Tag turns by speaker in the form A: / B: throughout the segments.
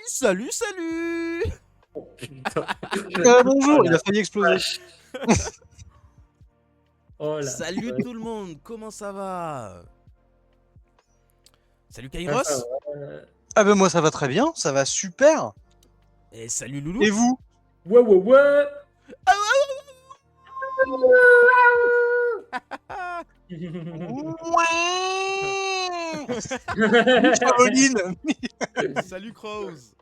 A: Salut, salut.
B: Oh putain.
C: Bonjour,
B: Oh
C: il
B: la
C: a failli exploser.
B: vache. Oh la
A: Salut
B: vache.
A: tout le monde, comment ça va? Salut
B: Ah, ça
A: Kairos.
B: va.
C: Ah ben moi ça va très bien, ça va super.
A: Et salut Loulou.
C: Et vous?
B: Ouais, ouais, ouais.
C: Caroline.
A: Salut Crows.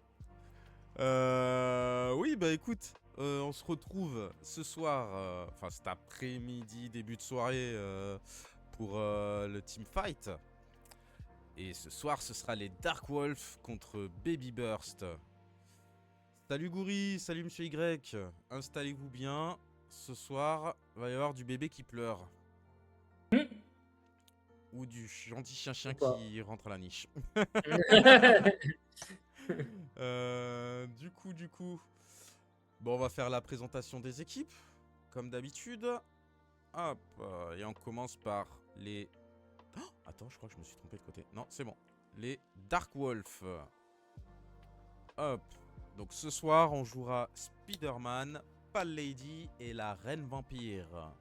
A: Oui, bah écoute, on se retrouve ce soir, enfin cet après-midi, début de soirée, pour le team fight. Et ce soir, ce sera les Dark Wolf contre Baby Burst. Salut Gouri, salut Monsieur Y. Installez-vous bien. Ce soir, va y avoir du bébé qui pleure. Ou du gentil chien-chien qui rentre à la niche. Du coup, bon, on va faire la présentation des équipes, comme d'habitude. Hop, et on commence par les... Oh, attends, je crois que je me suis trompé de côté. Non, c'est bon. Les Dark Wolf. Hop. Donc ce soir, on jouera Spider-Man, Pal Lady et la Reine Vampire.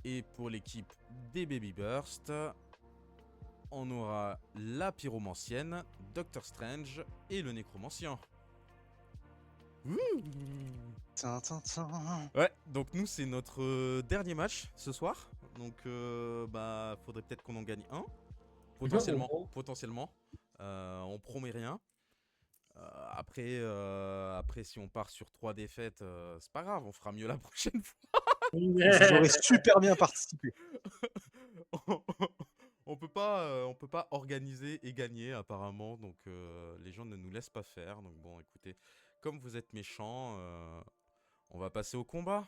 A: Et pour l'équipe des Baby Burst, on aura la pyromancienne, Doctor Strange et le nécromancien. Ouais, donc nous c'est notre dernier match ce soir. Donc bah faudrait peut-être qu'on en gagne un. Potentiellement. On promet rien. Après si on part sur 3 défaites, c'est pas grave, on fera mieux la prochaine fois.
C: J'aurais super bien participé.
A: on peut pas organiser et gagner apparemment, donc les gens ne nous laissent pas faire. Donc bon, écoutez, comme vous êtes méchants, on va passer au combat.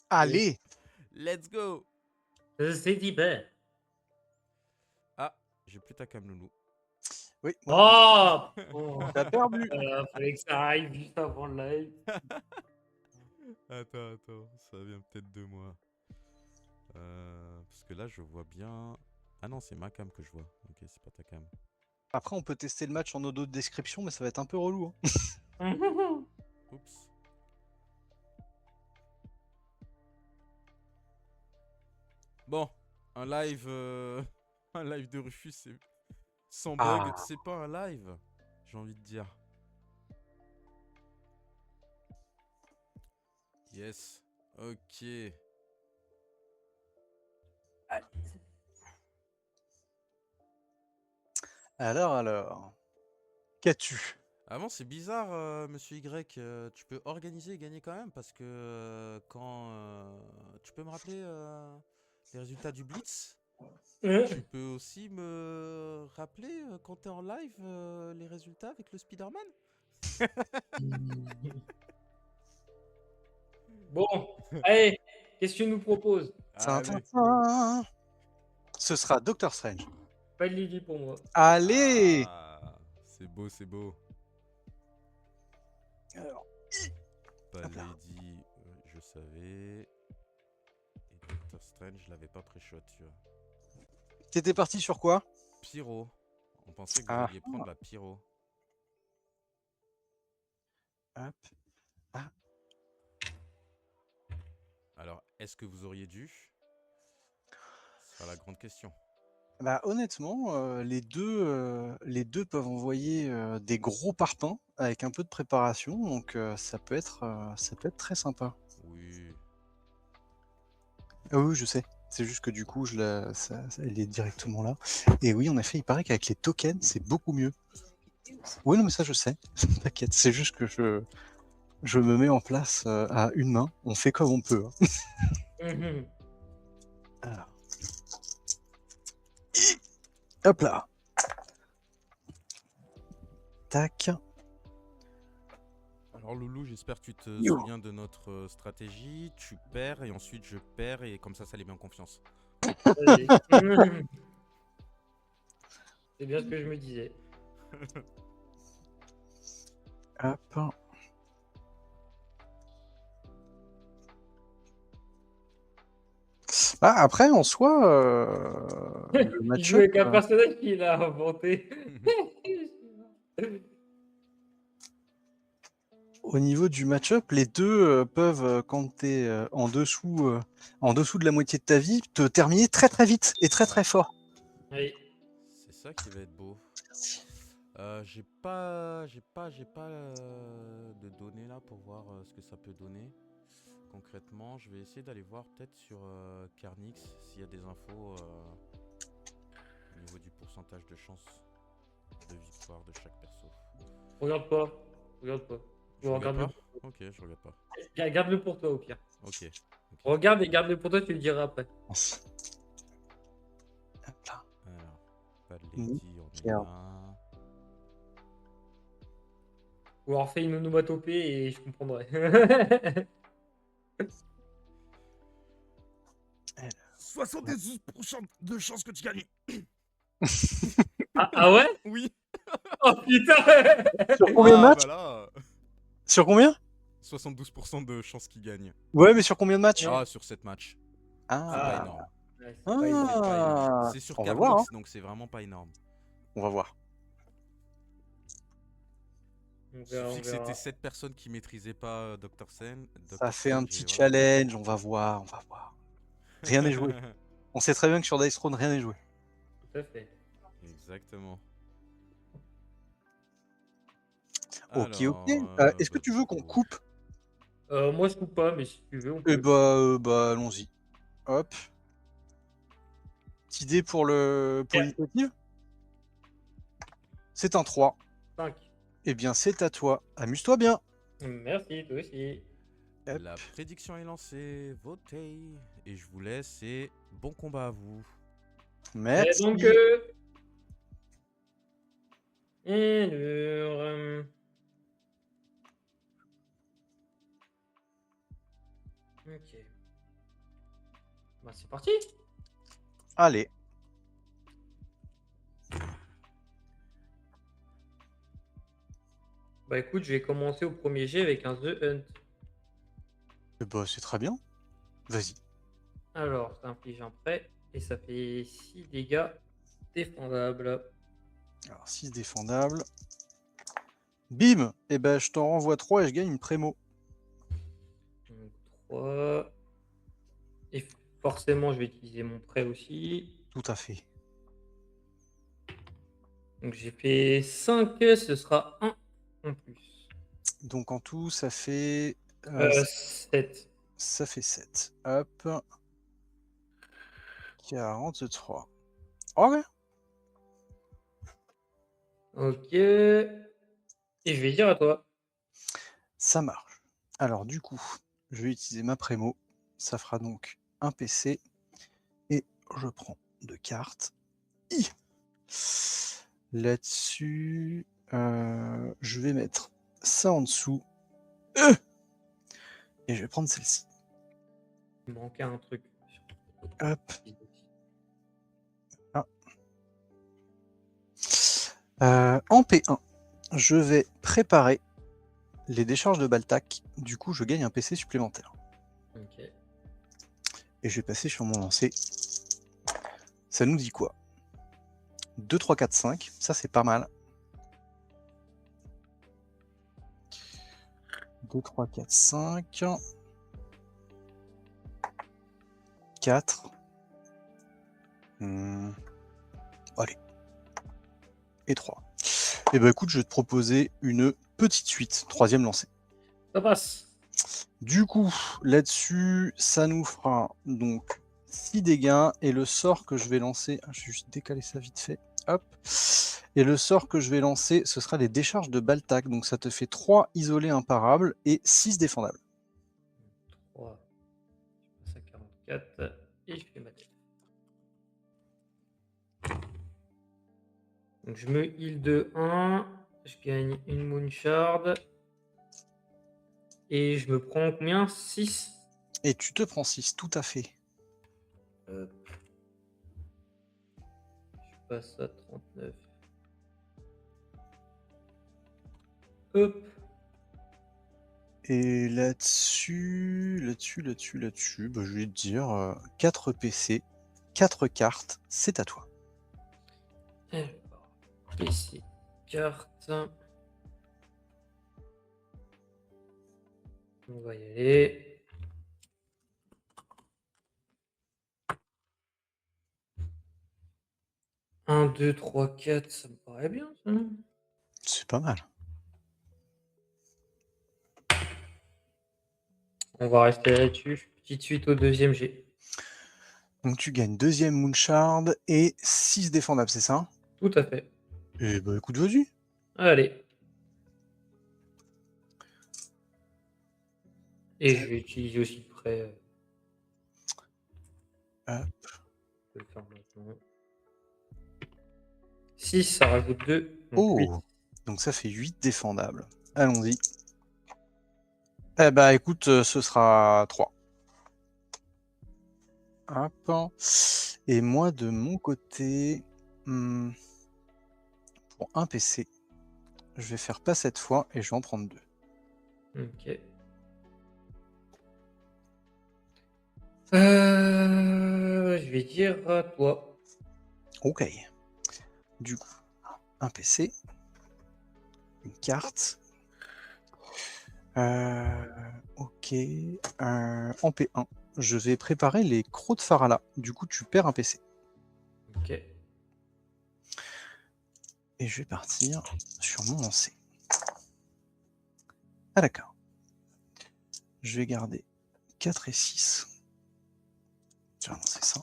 C: Allez.
A: Let's go.
B: C'est dit ben.
A: Ah, j'ai plus ta cam, Loulou.
C: Oui.
B: Oh, oh.
C: T'as perdu.
B: Fallait que ça arrive juste avant le live.
A: Attends, ça vient peut-être de moi. Parce que là, je vois bien... Ah non, c'est ma cam que je vois. Ok, c'est pas ta cam.
C: Après on peut tester le match en audio description, mais ça va être un peu relou.
A: Oups. Bon, un live, un live de Rufus, c'est sans bug, c'est pas un live, j'ai envie de dire. Yes, ok.
C: Alors. Qu'as-tu?
A: Avant, c'est bizarre, Monsieur Y, tu peux organiser et gagner quand même, parce que quand... tu peux me rappeler les résultats du Blitz? Tu peux aussi me rappeler quand t'es en live les résultats avec le Spider-Man?
B: Bon, allez, qu'est-ce que tu nous proposes?
A: Allez.
C: Ce sera Doctor Strange.
B: Pas de Lily pour moi.
C: Allez.
A: Ah, c'est beau, c'est beau.
C: Alors.
A: Pas Lady, je savais. Et Doctor Strange, je l'avais pas pré-shot, tu vois.
C: T'étais parti sur quoi?
A: Pyro. On pensait que vous alliez prendre la pyro.
C: Hop. Ah.
A: Alors, est-ce que vous auriez dû? Ce sera la grande question.
C: Bah honnêtement, les deux peuvent envoyer des gros parpaings avec un peu de préparation, donc ça peut être très sympa.
A: Oui.
C: Ah oui, je sais. C'est juste que du coup, elle est directement là. Et oui, en effet, il paraît qu'avec les tokens, c'est beaucoup mieux. Oui, non, mais ça, je sais. T'inquiète, c'est juste que je me mets en place à une main. On fait comme on peut. Alors. Hop là. Tac.
A: Alors Loulou, j'espère que tu te souviens de notre stratégie. Tu perds et ensuite je perds et comme ça les met en confiance.
B: C'est bien ce que je me disais.
C: Hop. Ah, après, en soi, le
B: Il joue
C: match-up,
B: avec un personnage qu'il a inventé.
C: au niveau du match-up, les deux peuvent, quand tu es en dessous de la moitié de ta vie, te terminer très très vite et très très fort.
B: Oui.
A: C'est ça qui va être beau.
C: Merci.
A: J'ai pas de données là pour voir ce que ça peut donner. Concrètement, je vais essayer d'aller voir peut-être sur Carnix s'il y a des infos au niveau du pourcentage de chance de victoire de chaque perso.
B: Regarde pas. Regarde pas.
A: Je regarde
B: Regarde-le.
A: pas. Ok, je regarde pas.
B: Garde-le pour toi au pire.
A: Ok.
B: Regarde et garde-le pour toi, tu le diras après.
C: Merci. Hop là.
A: Alors, pas de
C: Mhm.
A: Lady, on est
C: Regarde.
A: là.
B: Ou alors fais une onomatopée et je comprendrai.
A: 72% de chance que tu gagnes.
B: Ah ouais?
A: Oui.
B: Oh putain!
C: Sur combien de
A: Ah
C: matchs?
A: bah là,
C: Sur combien?
A: 72% de chance qu'il gagne.
C: Ouais, mais sur combien de matchs?
A: Ah, sur 7 matchs. C'est pas
C: Ah.
A: énorme.
B: Ouais, c'est pas énorme.
A: C'est pas énorme.
C: Ah.
A: C'est sur
C: On va voir, hein.
A: Carnix, donc c'est vraiment pas énorme.
C: On va voir.
B: On
A: Il
B: verra,
A: suffit
B: on
A: que c'était
B: verra.
A: 7 personnes qui maîtrisaient pas Dr. Sen.
C: Ça fait un petit
A: voilà.
C: challenge, on va voir, on va voir. Rien n'est joué. On sait très bien que sur Dice Throne, rien n'est joué.
B: Tout à fait.
A: Exactement.
C: Ok,
A: Alors,
C: ok. Est-ce que tu veux qu'on coupe?
B: Moi je coupe pas, mais si tu veux, on
C: Eh
B: peut.
C: bah, allons-y. Hop. Petite idée pour l'initiative. C'est un 3.
B: 5.
C: Eh bien, c'est à toi. Amuse-toi bien.
B: Merci, toi aussi.
C: Hop.
A: la prédiction est lancée. Votez. Et je vous laisse. Et bon combat à vous.
B: Et
C: Merci.
B: donc, alors, ok. Bah, c'est parti.
C: Allez.
B: Bah écoute, je vais commencer au premier jet avec un The Hunt.
C: Eh bah, c'est très bien. Vas-y.
B: Alors, ça inflige un prêt et ça fait 6 dégâts défendables.
C: Alors, 6 défendables. Bim. Eh ben, je t'en renvoie 3 et je gagne une prémo.
B: Donc 3. Et forcément, je vais utiliser mon prêt aussi.
C: Tout à fait.
B: Donc j'ai fait 5, ce sera 1 en plus.
C: Donc, en tout, ça fait...
B: 7.
C: ça fait 7. Hop. 43. Ok.
B: Ok. Et je vais dire à toi.
C: Ça marche. Alors, du coup, je vais utiliser ma prémo. Ça fera donc un PC. Et je prends 2 cartes. Là-dessus, je vais mettre ça en dessous. Et je vais prendre celle-ci.
B: Il me manquait un truc.
C: Hop. En P1, je vais préparer les décharges de Baltac. Du coup, je gagne un PC supplémentaire.
B: Ok.
C: Et je vais passer sur mon lancer. Ça nous dit quoi? 2, 3, 4, 5. Ça, c'est pas mal. 2, 3, 4, 5. 4. Allez. Et 3. Et bah écoute, je vais te proposer une petite suite. 3e lancée.
B: Ça passe.
C: Du coup, là-dessus, ça nous fera donc 6 dégâts. Et le sort que je vais lancer... je vais juste décaler ça vite fait. Hop. Et le sort que je vais lancer, ce sera les décharges de Baltac. Donc ça te fait 3 isolés imparables et 6 défendables.
B: 3. Je passe à 44. Et je fais ma tête. Donc je me heal de 1. Je gagne une Moonshard. Et je me prends combien? 6.
C: Et tu te prends 6, tout à fait.
B: Je passe à 39. Hop.
C: Et là-dessus, bah, je vais te dire 4 PC, 4 cartes, c'est à toi.
B: Alors, PC, carte. On va y aller. Un, 2, 3, 4, ça me paraît bien, ça.
C: C'est pas mal.
B: On va rester là-dessus. Petite suite au deuxième G.
C: Donc tu gagnes deuxième Moonshard et 6 défendables, c'est ça?
B: Tout à fait.
C: Et bah écoute, vas-y.
B: Allez. Et je vais utiliser aussi le prêt.
C: Hop.
B: Je vais le faire maintenant. 6, ça rajoute 2. Donc 8.
C: Oh, donc ça fait 8 défendables. Allons-y. Eh bah écoute, ce sera 3. Hop. Et moi, de mon côté, pour un PC, je vais faire pas cette fois et je vais en prendre 2.
B: Ok. Je vais dire à toi.
C: Ok. Du coup, un PC, une carte. Ok. En P1, je vais préparer les crocs de Farala. Du coup, tu perds un PC.
B: Ok.
C: Et je vais partir sur mon lancer. Ah d'accord. Je vais garder 4 et 6. Je vais lancer ça.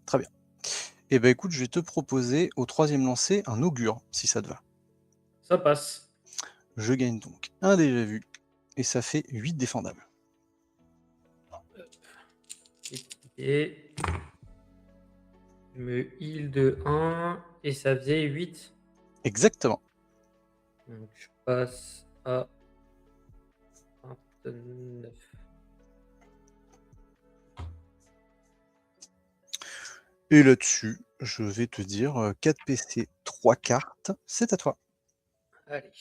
C: Très bien. Et bah écoute, je vais te proposer au troisième lancer un augure, si ça te va.
B: Ça passe.
C: Je gagne donc un déjà vu, et ça fait 8 défendables.
B: Et je me heal de 1 et ça faisait 8.
C: Exactement.
B: Donc je passe à 29.
C: Et là-dessus, je vais te dire 4 PC, 3 cartes, c'est à toi.
B: Allez.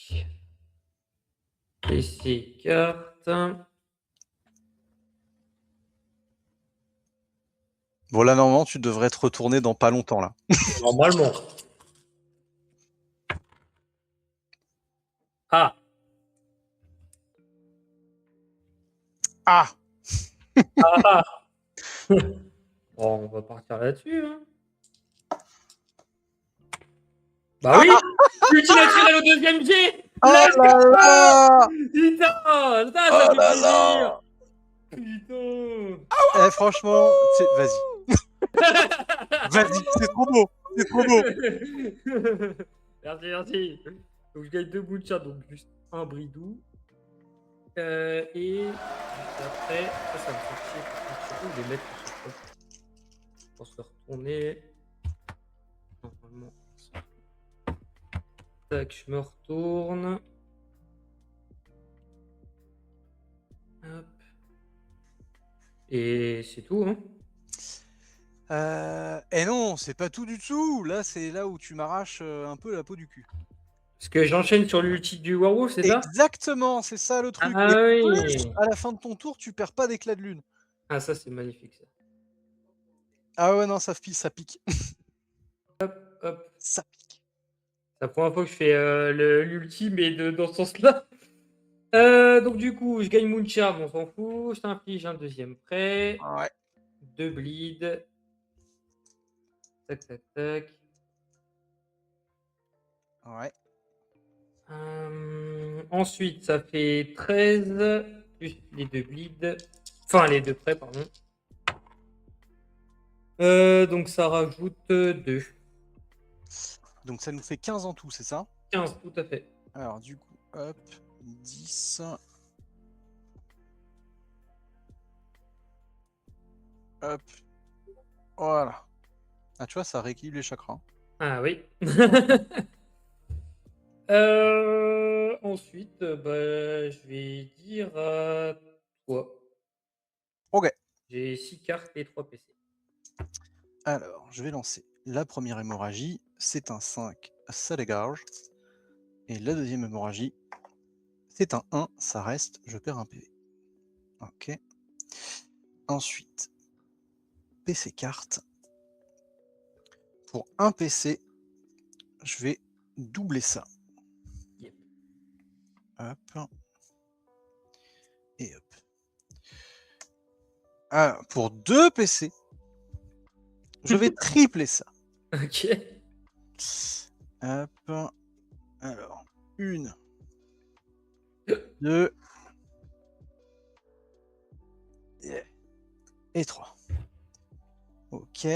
B: PC, carte.
C: Bon là, normalement, tu devrais te retourner dans pas longtemps, là.
B: Normalement. Ah.
C: Ah!
B: Ah. Bon, on va partir là-dessus. Hein. Bah oui. Ulti naturel au deuxième jet.
C: Oh
B: Let's
C: là
B: go.
C: là!
B: Putain, putain,
C: Oh
B: ça fait
C: là
B: plaisir.
C: là!
B: Putain.
C: Eh, franchement, vas-y. Vas-y, c'est trop beau! C'est trop beau!
B: Merci, merci. Donc je gagne 2 bouts de chat, donc juste un bridou. Et juste après, ça me fait chier. Surtout les mettre à chaque fois. Pour se retourner. Normalement. Tac, je me retourne. Hop. Et c'est tout, hein.
C: Et non, c'est pas tout du tout. Là, c'est là où tu m'arraches un peu la peau du cul.
B: Parce que j'enchaîne sur l'ulti du Werewolf, c'est ça?
C: Exactement, c'est ça le truc.
B: Ah
C: Et en
B: oui.
C: plus, à la fin de ton tour, tu perds pas d'éclat de lune.
B: Ah, ça, c'est magnifique, ça.
C: Ah ouais, non, ça pique.
B: Hop.
C: Ça pique.
B: C'est la première fois que je fais l'ulti, mais dans ce sens-là. Donc du coup, je gagne Moonshard, on s'en fout. Je t'inflige un deuxième prêt.
C: Ouais.
B: 2 bleed. Tac, tac, tac.
C: Ouais.
B: Ensuite, ça fait 13. Plus les 2 bleed. Enfin, les 2 prêts, pardon. Donc ça rajoute 2.
C: Donc ça nous fait 15 en tout, c'est ça?
B: 15, tout à fait.
C: Alors du coup, hop, 10. Hop. Voilà. Ah, tu vois, ça rééquilibre les chakras.
B: Ah oui. Ensuite, bah, je vais dire à toi.
C: Ok.
B: J'ai 6 cartes et 3 PC.
C: Alors, je vais lancer La première hémorragie, c'est un 5, ça dégage. Et la deuxième hémorragie, c'est un 1, ça reste, je perds un PV. Ok. Ensuite, PC carte. Pour un PC, je vais doubler ça.
B: Yep.
C: Hop. Et hop. Alors, pour 2 PC, je vais tripler ça.
B: Ok.
C: Hop. Alors, 1, 2 et 3. Ok.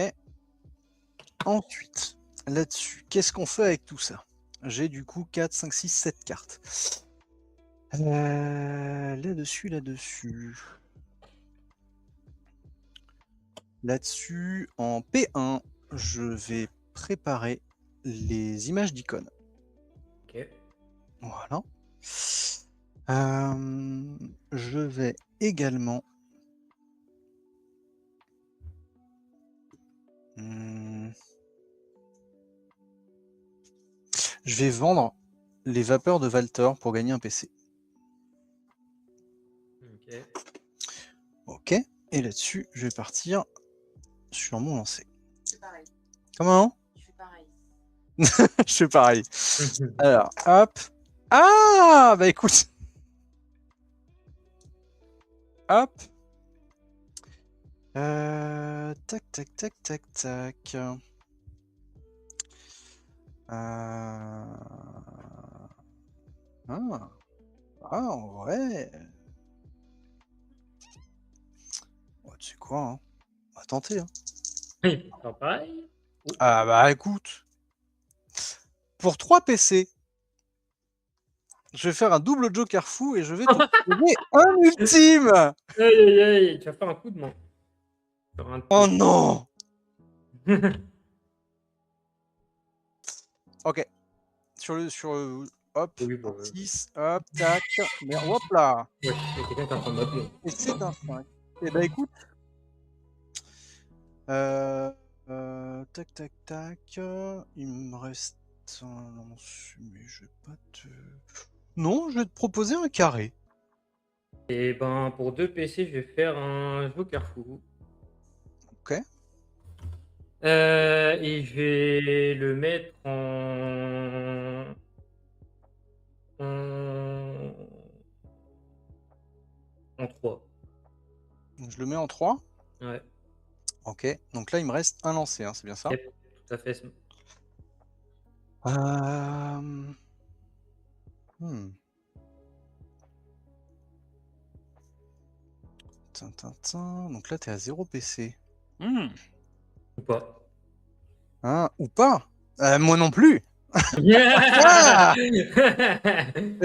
C: Ensuite, là-dessus, qu'est-ce qu'on fait avec tout ça? J'ai du coup 4, 5, 6, 7 cartes. Là-dessus. Là-dessus, en P1, je vais préparer les images d'icônes.
B: Ok.
C: Voilà. Je vais également... je vais vendre les vapeurs de Walter pour gagner un PC.
B: Ok.
C: Ok. Et là-dessus, je vais partir sur mon lancer.
D: C'est pareil.
C: Comment?
D: Je fais pareil.
C: Je fais pareil. Alors, hop. Ah, bah écoute. Hop. Tac, tac, tac, tac, tac. Ah. Ah, ouais. Ouais, tu sais quoi, hein? On va tenter, hein.
B: Oui, faire pareil.
C: Ah, bah écoute. Pour 3 PC, je vais faire un double Joker fou et je vais te trouver un ultime.
B: Aïe, aïe, aïe, tu vas faire un coup de main. Faire un
C: Oh
B: coup.
C: non. Ok. Hop,
B: Oui, bah,
C: 6, hop, tac. Mais hop là.
B: ouais, il y a quelqu'un qui est en train de m'appeler.
C: Et c'est un 5. Et bah écoute. Tac, tac, tac. Il me reste un lance, mais je vais pas te... Non, je vais te proposer un carré.
B: Et ben, pour 2 PC, je vais faire un Joker fou.
C: Ok.
B: Et je vais le mettre en... en 3.
C: Je le mets en 3.
B: Ouais.
C: Ok. Donc là, il me reste un lancé, hein, c'est bien ça?
B: Yep, tout à fait.
C: Hmm. Tintintin. Donc là, t'es à 0 PC. Hmm.
B: Ou pas.
C: Hein, ou pas? Moi non plus.
B: Yeah.
C: Ah,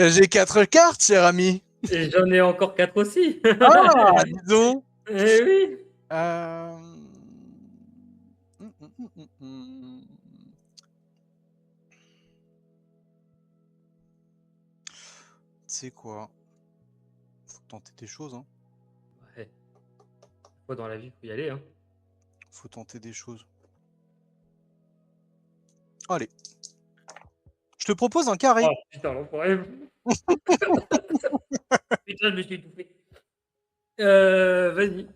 C: j'ai 4 cartes, cher ami.
B: Et j'en ai encore 4 aussi.
C: Ah, dis donc.
B: Eh oui.
C: C'est quoi? Faut tenter des choses, hein.
B: Ouais. Faut dans la vie, faut y aller, hein.
C: Faut tenter des choses. Allez. Je te propose un carré.
B: Oh putain, l'enfoiré. Putain, je me suis étouffé. Vas-y.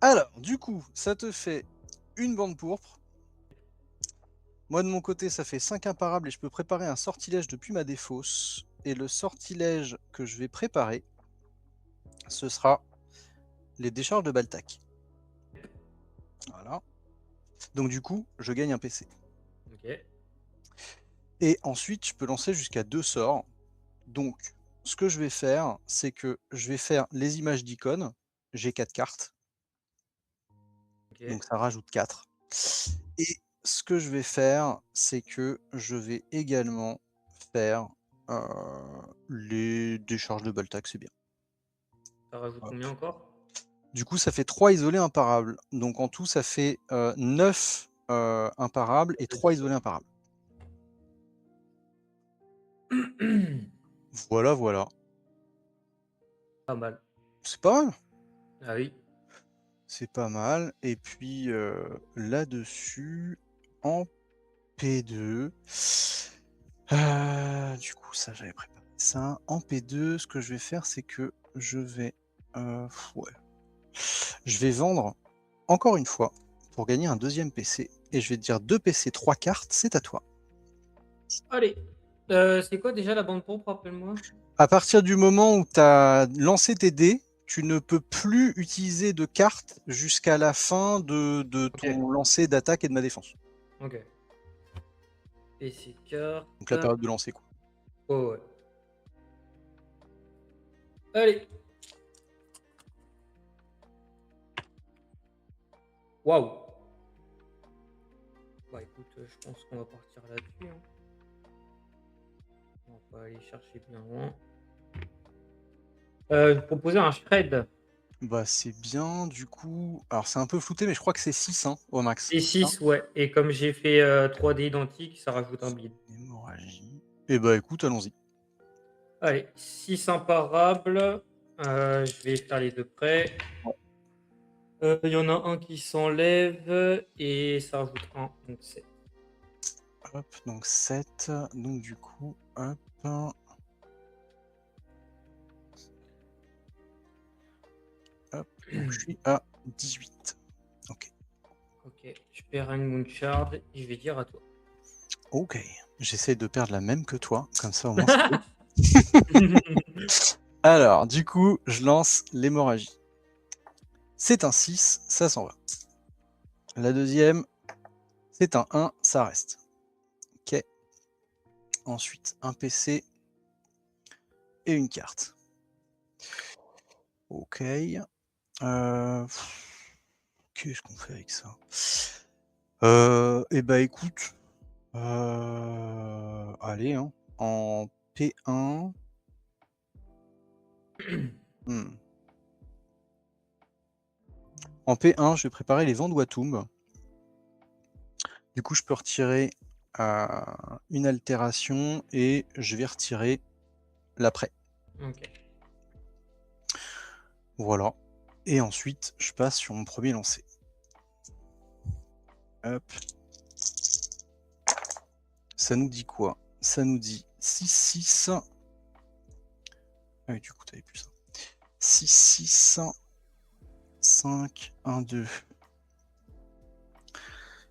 C: Alors, du coup, ça te fait une bande pourpre. Moi, de mon côté, ça fait 5 imparables et je peux préparer un sortilège depuis ma défausse. Et le sortilège que je vais préparer, ce sera les décharges de Baltac. Voilà. Donc du coup, je gagne un PC.
B: Ok.
C: Et ensuite, je peux lancer jusqu'à 2 sorts. Donc, ce que je vais faire, c'est que je vais faire les images d'icônes. J'ai 4 cartes.
B: Ok.
C: Donc ça rajoute 4. Et ce que je vais faire, c'est que je vais également faire les décharges de Baltac, c'est bien.
B: Ça rajoute
C: Hop.
B: combien encore?
C: Du coup, ça fait 3 isolés imparables. Donc en tout, ça fait 9 imparables et 3 isolés imparables. Voilà, voilà.
B: Pas mal.
C: C'est pas mal.
B: Ah oui.
C: C'est pas mal. Et puis là-dessus, en P2. Du coup, ça, j'avais préparé ça. En P2, ce que je vais faire, c'est que je vais... ouais. Je vais vendre, encore une fois, pour gagner un deuxième PC. Et je vais te dire 2 PC, 3 cartes, c'est à toi.
B: Allez. C'est quoi déjà la bande pompe, rappelle-moi?
C: À partir du moment où tu as lancé tes dés, tu ne peux plus utiliser de cartes jusqu'à la fin de
B: Ok.
C: ton lancer d'attaque et de ma défense.
B: Ok. PC carte.
C: Donc la période de lancer, quoi.
B: Oh, ouais. Allez. Waouh. Bah écoute, je pense qu'on va partir là-dessus. Hein. On va aller chercher bien loin. Je vais proposer un shred.
C: Bah c'est bien, du coup... Alors c'est un peu flouté, mais je crois que c'est 6 hein, au max.
B: Et 6, ouais. Et comme j'ai fait 3D identiques, ça rajoute un bleed.
C: Hémorragie. Et bah écoute, allons-y.
B: Allez, 6 imparables. Je vais faire les deux prêts. Il y en a un qui s'enlève et ça rajoute un, donc 7.
C: Hop, donc 7. Donc du coup, hop. Hop, donc je suis à 18. Ok.
B: Ok, je perds un Moonshard et je vais dire à toi.
C: Ok. J'essaie de perdre la même que toi, comme ça au moins Alors, du coup, je lance l'hémorragie. C'est un 6, ça s'en va. La deuxième, c'est un 1, ça reste. Ok. Ensuite, un PC et une carte. Ok. Qu'est-ce qu'on fait avec ça? Eh bah écoute, allez, hein, en P1. En P1, je vais préparer les vents de Watum. Du coup, je peux retirer une altération et je vais retirer l'après.
B: Ok.
C: Voilà. Et ensuite, je passe sur mon premier lancer. Hop. Ça nous dit quoi? Ça nous dit 6-6. Ah oui, du coup, t'avais plus ça. 6-6. 5, 1, 2.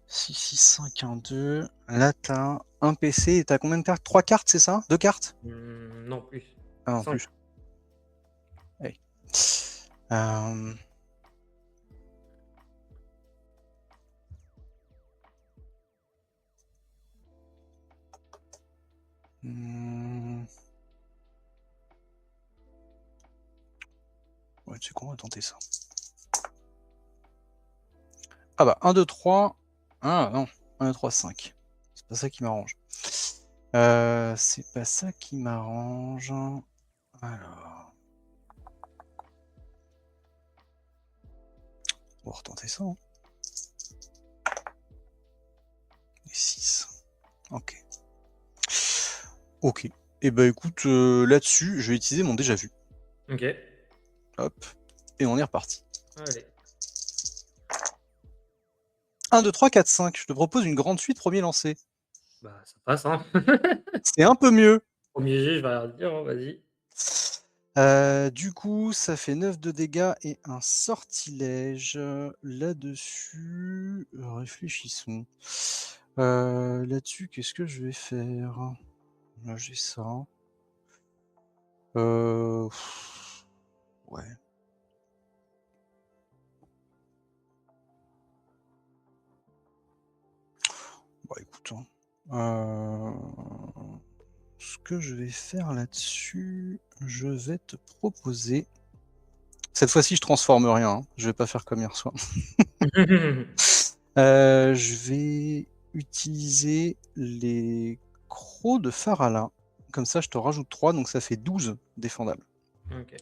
C: 6, 6, 5, 1, 2. Là, t'as un PC et t'as combien de cartes? 3 cartes, c'est ça? 2 cartes?
B: Non, plus.
C: Ah non,
B: 5.
C: plus. Allez. Ouais, tu sais quoi, on va tenter ça. Ah bah, 1, 2, 3. Ah non, 1, 2, 3, 5. C'est pas ça qui m'arrange. C'est pas ça qui m'arrange. Alors. On va retenter ça. Hein. Et 6. Ok. Ok. Et bah écoute, là-dessus, je vais utiliser mon déjà vu.
B: Ok.
C: Hop. Et on est reparti.
B: Allez.
C: 1, 2, 3, 4, 5. Je te propose une grande suite, premier lancé.
B: Bah, ça passe, hein.
C: C'est un peu mieux.
B: Premier jet, je vais rien dire, hein, vas-y.
C: Du coup, ça fait 9 de dégâts et un sortilège. Là-dessus, réfléchissons. Là-dessus, qu'est-ce que je vais faire? Là, j'ai ça. Ouais. Bah écoute, hein. Ce que je vais faire là-dessus, je vais te proposer. Cette fois-ci, je transforme rien. Hein. Je vais pas faire comme hier soir. Je vais utiliser les crocs de Farala. Comme ça, je te rajoute 3, donc ça fait 12 défendables.
B: Ok.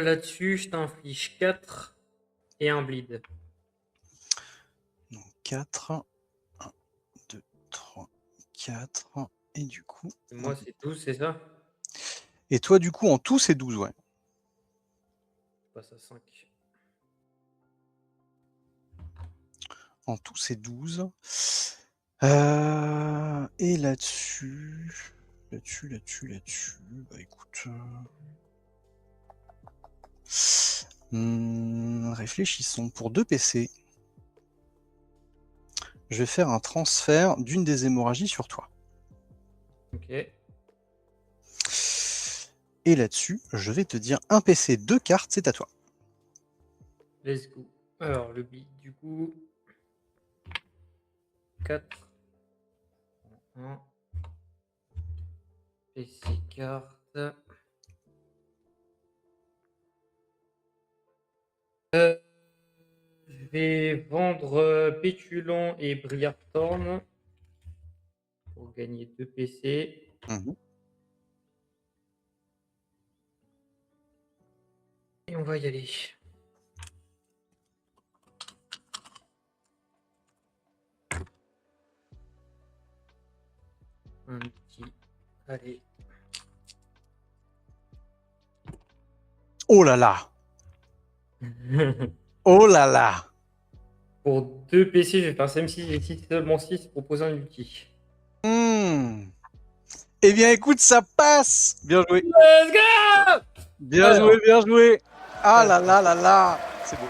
B: Là-dessus, je t'inflige 4 et un bleed.
C: Donc 4, 1, 2, 3, 4. Et du coup.
B: Et moi, c'est 12, c'est ça?
C: Et toi, du coup, en tout, c'est 12, ouais.
B: passe à 5.
C: En tout, c'est 12. Et là-dessus... Là-dessus... Bah écoute... réfléchissons. Pour 2 PC, je vais faire un transfert d'une des hémorragies sur toi.
B: Ok.
C: Et là-dessus, je vais te dire un PC, 2 cartes, c'est à toi.
B: Let's go. Alors, le big, du coup. 4. 1. PC carte. Je vais vendre Pétulant et Briarthorn pour gagner 2 PC.
C: Mhm.
B: Et on va y aller. Un petit. Allez.
C: Oh là là! Oh là là!
B: Pour 2 PC, je vais faire SAM6 et 6 seulement 6 pour poser un ulti.
C: Eh bien, écoute, ça passe! Bien joué!
B: Let's go!
C: Bien
B: Alors.
C: joué, bien joué! Ah là là là là! C'est beau.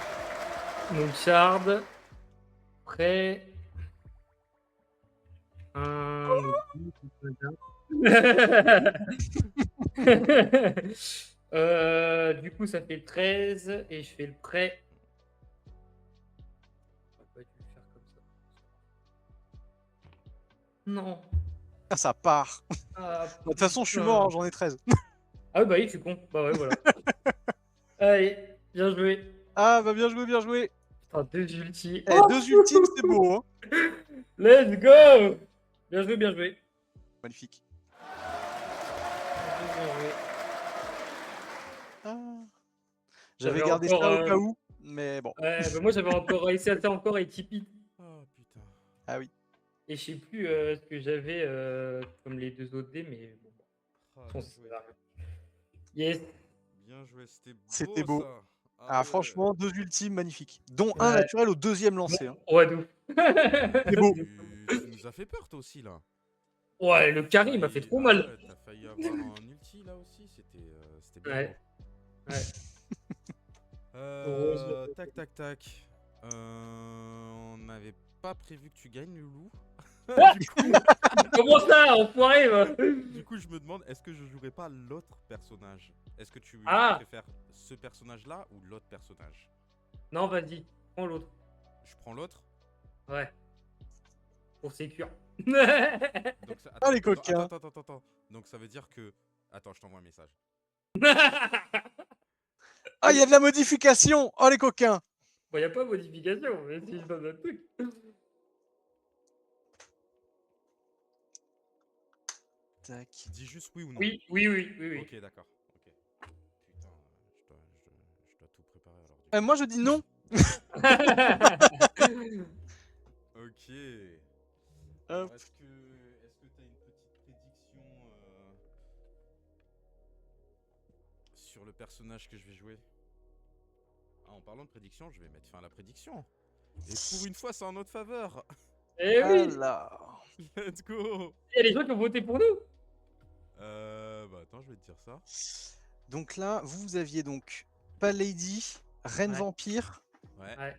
B: Donc, Shard. Prêt. Un. Du coup, ça fait 13 et je fais le prêt. J'aurais pas dû le faire comme ça. Non.
C: Ah, ça part.
B: Ah,
C: De toute façon, je suis
B: putain.
C: mort, hein, j'en ai 13.
B: Ah, bah oui, je suis con. Bah ouais, voilà. Allez, bien joué.
C: Ah, bah bien joué, bien joué.
B: Putain, 2 ultis.
C: Eh, 2 ultimes, c'est beau, hein.
B: Let's go! Bien joué, bien joué.
C: Magnifique.
B: Bien joué.
C: Ah. J'avais
B: J'avais
C: gardé
B: encore,
C: ça au cas où, mais bon.
B: Ouais, bah moi j'avais encore essayé ça encore et Tipeee.
A: Oh putain.
C: Ah oui.
B: Et je sais plus ce que j'avais comme les 2 autres dés, mais bon.
A: Ah,
B: Bon,
A: bien
B: ça
A: joué.
B: sert à rien. Yes.
A: Bien joué,
C: C'était beau.
A: ça.
C: Ah,
A: ouais.
C: franchement, 2 ultimes magnifiques. Dont un
B: Ouais.
C: naturel au 2e lancé. Hein.
B: Ouais, d'où.
C: C'est beau.
A: Tu nous as fait peur toi aussi là.
B: Ouais, le carry m'a fait trop mal.
A: Ouais, t'as failli avoir un ulti là aussi, c'était bien.
B: Ouais.
A: Beau.
B: Ouais.
A: Tac tac tac. On n'avait pas prévu que tu gagnes Loulou. du, coup,
B: Comment ça, enfoiré, va.
A: du coup, je me demande, est-ce que je jouerais pas l'autre personnage? Est-ce que tu préfères ce personnage-là ou l'autre personnage?
B: Non, vas-y, prends l'autre.
A: Je prends l'autre.
B: Ouais. Pour sécure.
A: Donc ça-
C: Ah, les
A: non,
C: coquins.
A: attends. Donc ça veut dire que... Attends, je t'envoie un message.
C: Ah, il y a de la modification. Oh, les coquins.
B: Bon, y a pas de modification, mais si je donne un truc.
C: Tac.
A: Dis juste oui ou non.
B: Oui.
A: Ok, d'accord. Ok. Putain, je dois tout préparer alors. Du coup.
C: Moi, je dis non.
A: Ok.
C: Hop.
A: Alors, est-ce que tu as une petite prédiction sur le personnage que je vais jouer? Ah, en parlant de prédiction, je vais mettre fin à la prédiction. Et pour une fois, c'est en notre faveur.
B: Eh oui.
C: Alors.
A: Let's go.
B: Il y a des gens qui ont voté pour nous.
A: Bah attends, je vais te dire ça.
C: Donc là, vous aviez donc pas Lady, Reine
B: Ouais.
C: Vampire.
A: Ouais.
B: Ouais.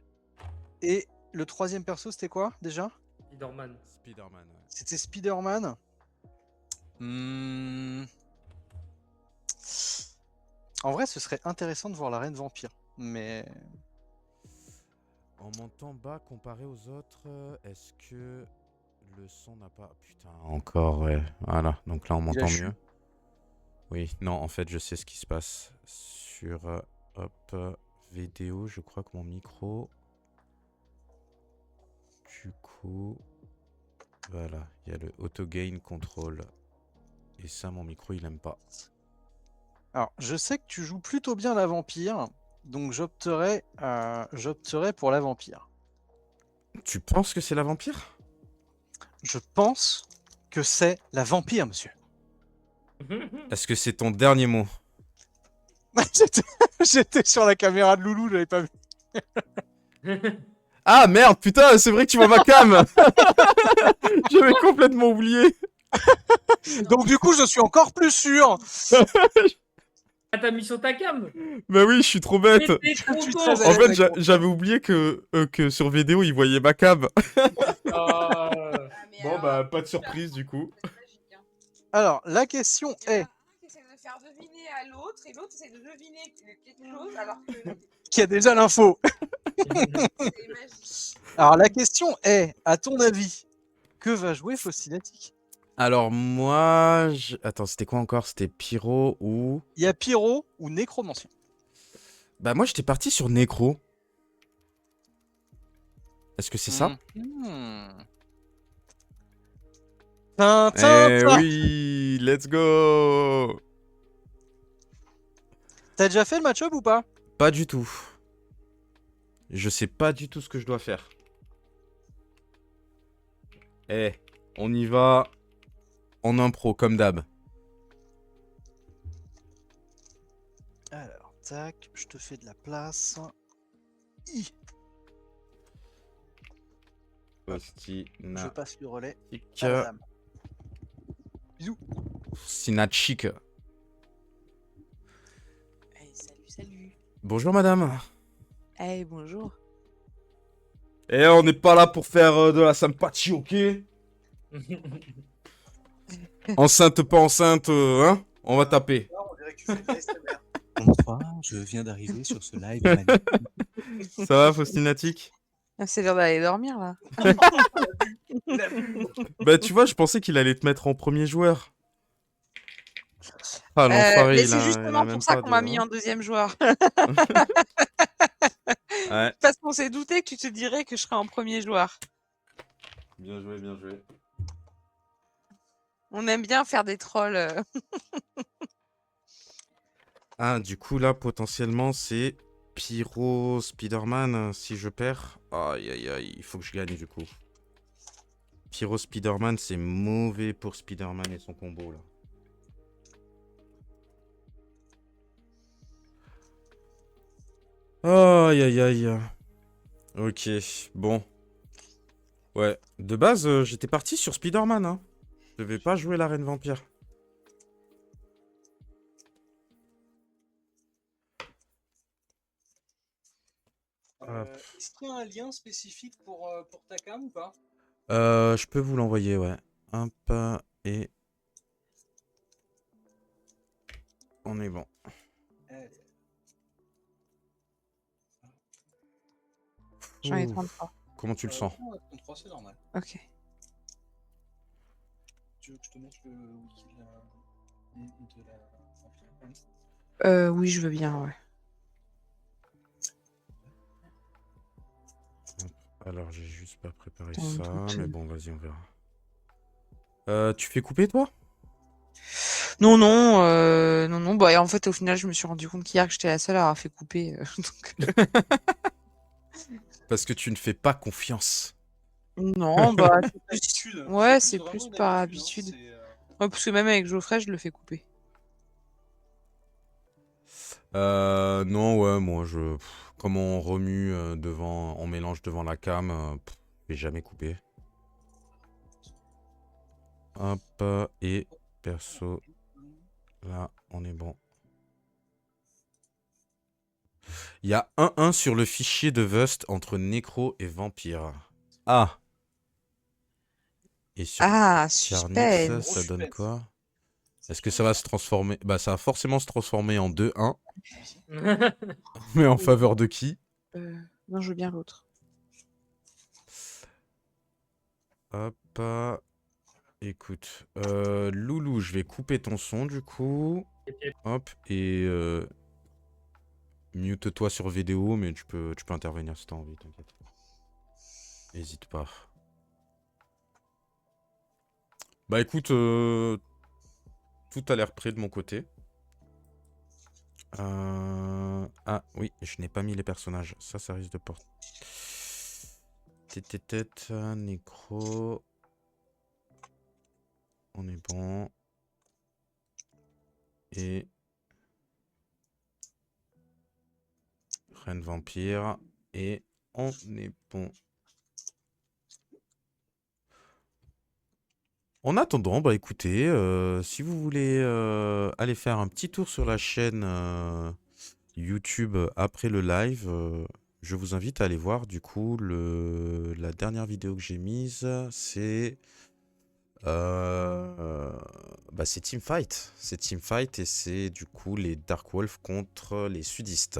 C: Et le 3e perso, c'était quoi déjà?
B: Spider-Man.
A: Spider-Man, ouais.
C: C'était Spider-Man. En vrai, ce serait intéressant de voir la Reine Vampire. Mais...
A: En montant bas comparé aux autres, est-ce que le son n'a pas... Putain, encore, ouais. Voilà, donc là on m'entend
C: chu.
A: mieux. Oui, non, en fait, je sais ce qui se passe. Sur, hop, vidéo, je crois que mon micro... Du coup... Voilà, il y a le auto gain control. Et ça, mon micro, il aime pas.
C: Alors, je sais que tu joues plutôt bien la vampire, donc j'opterais pour la vampire.
A: Tu penses que c'est la vampire?
C: Je pense que c'est la vampire, monsieur.
A: Est-ce que c'est ton dernier mot?
C: J'étais j'étais sur la caméra de Loulou, j'avais pas vu.
A: Ah merde, putain, c'est vrai que tu vois ma cam. J'avais complètement oublié.
C: Donc du coup, je suis encore plus sûr.
B: Ah, t'as mis sur ta cam?
A: Bah oui, je suis trop bête.
B: T'es
C: Je
B: trop
C: suis
B: con.
C: très à
A: En
C: l'aise
A: fait,
C: avec mon
A: j'avais oublié que sur vidéo, il voyait ma cam.
B: Ah.
D: Ah, mais
A: Bon,
D: alors,
A: bah, pas de
D: super
A: surprise, du coup.
D: c'est magique, hein.
C: Alors, la question
D: Il y en a
C: est,
D: un qui essaie de faire deviner à l'autre et l'autre essaie de deviner quelque chose alors que
C: qui a déjà l'info.
D: c'est magique.
C: Alors, la question est, à ton avis, que va jouer Faustinatique?
A: Alors, moi... Attends, c'était quoi encore? C'était Pyro ou...
C: Il y a Pyro ou Nécromancien.
A: Bah, moi, j'étais parti sur Nécro. Est-ce que c'est ça?
C: Tintin,
A: Eh oui, let's go.
C: T'as déjà fait le match-up ou pas?
A: Pas du tout. Je sais pas du tout ce que je dois faire. Eh, on y va en impro, comme d'hab.
C: Alors, tac, je te fais de la place. I. Je passe le relais à la dame. Bisous.
A: Sinachik.
D: Hey, salut, salut.
A: Bonjour, madame.
D: Hey, bonjour.
A: Eh, on n'est pas là pour faire de la sympathie, ok? Enceinte, pas enceinte, hein? On va taper.
C: On dirait que tu fais de l'ASMR. Bonsoir, je viens d'arriver sur ce live magnifique.
A: Ça va, Faustinatique?
D: Ah, c'est l'heure d'aller dormir là.
A: Bah, tu vois, je pensais qu'il allait te mettre en premier joueur. Ah, l'enfoiré,
D: Mais
A: il
D: c'est
A: a
D: justement
A: même
D: pour ça
A: pas
D: qu'on
A: de...
D: m'a mis en deuxième joueur.
A: Ouais.
D: Parce qu'on s'est douté que tu te dirais que je serais en premier joueur.
A: Bien joué, bien joué.
D: On aime bien faire des trolls.
A: Ah, du coup, là, potentiellement, c'est Pyro Spider-Man, si je perds. Aïe, aïe, aïe, il faut que je gagne, du coup. Pyro Spider-Man, c'est mauvais pour Spider-Man et son combo, là. Aïe, aïe, aïe. Ok, bon. Ouais, de base, j'étais parti sur Spider-Man, hein. Je devais pas jouer la Reine Vampire.
C: Est-ce qu'il y a un lien spécifique pour ta cam ou pas?
A: Je peux vous l'envoyer, ouais. Hop, et... On est bon.
D: J'en ai
A: Ouh,
D: 33.
A: comment tu le sens?
C: 33, c'est normal.
D: Ok.
C: Tu veux que je te mette le wiki de la...
D: Oui, je veux bien, ouais.
A: Alors, j'ai juste pas préparé
D: Dans le
A: ça,
D: doute.
A: mais bon, vas-y, on verra. Tu fais couper, toi?
D: Non, non, non, non. Bah, et en fait, au final, je me suis rendu compte qu'hier que j'étais la seule à avoir fait couper. Donc,
A: Parce que tu ne fais pas confiance.
D: non, bah, c'est plus...
C: D'habitude.
D: Ouais,
C: C'est
D: c'est
C: plus
D: plus
C: vraiment
D: par
C: d'habitude,
D: habitude.
C: hein,
D: Ouais, parce que même avec Geoffrey, je le fais couper.
A: Non, ouais, moi, comme on remue devant, on mélange devant la cam, je vais jamais couper. Hop, et perso, là, on est bon. Il y a 1-1 sur le fichier de Vust entre Nécro et Vampire. Ah! Et sur
D: Ah,
A: Carnix,
D: suspense.
A: ça donne quoi? Est-ce que ça va se transformer? Bah, ça va forcément se transformer en 2-1. Mais en faveur de qui?
D: Non, je veux bien l'autre.
A: Hop. Écoute. Loulou, je vais couper ton son du coup. Hop. Et mute-toi sur vidéo, mais tu peux intervenir si t'as envie, t'inquiète. N'hésite pas. Bah écoute, tout a l'air prêt de mon côté. Ah oui, je n'ai pas mis les personnages. Ça risque de porter. Tête, Nécro. On est bon. Et Reine Vampire. Et on est bon. En attendant, bah écoutez, si vous voulez aller faire un petit tour sur la chaîne YouTube après le live, je vous invite à aller voir du coup la dernière vidéo que j'ai mise, c'est c'est Teamfight. C'est Teamfight et c'est du coup les Dark Wolves contre les sudistes.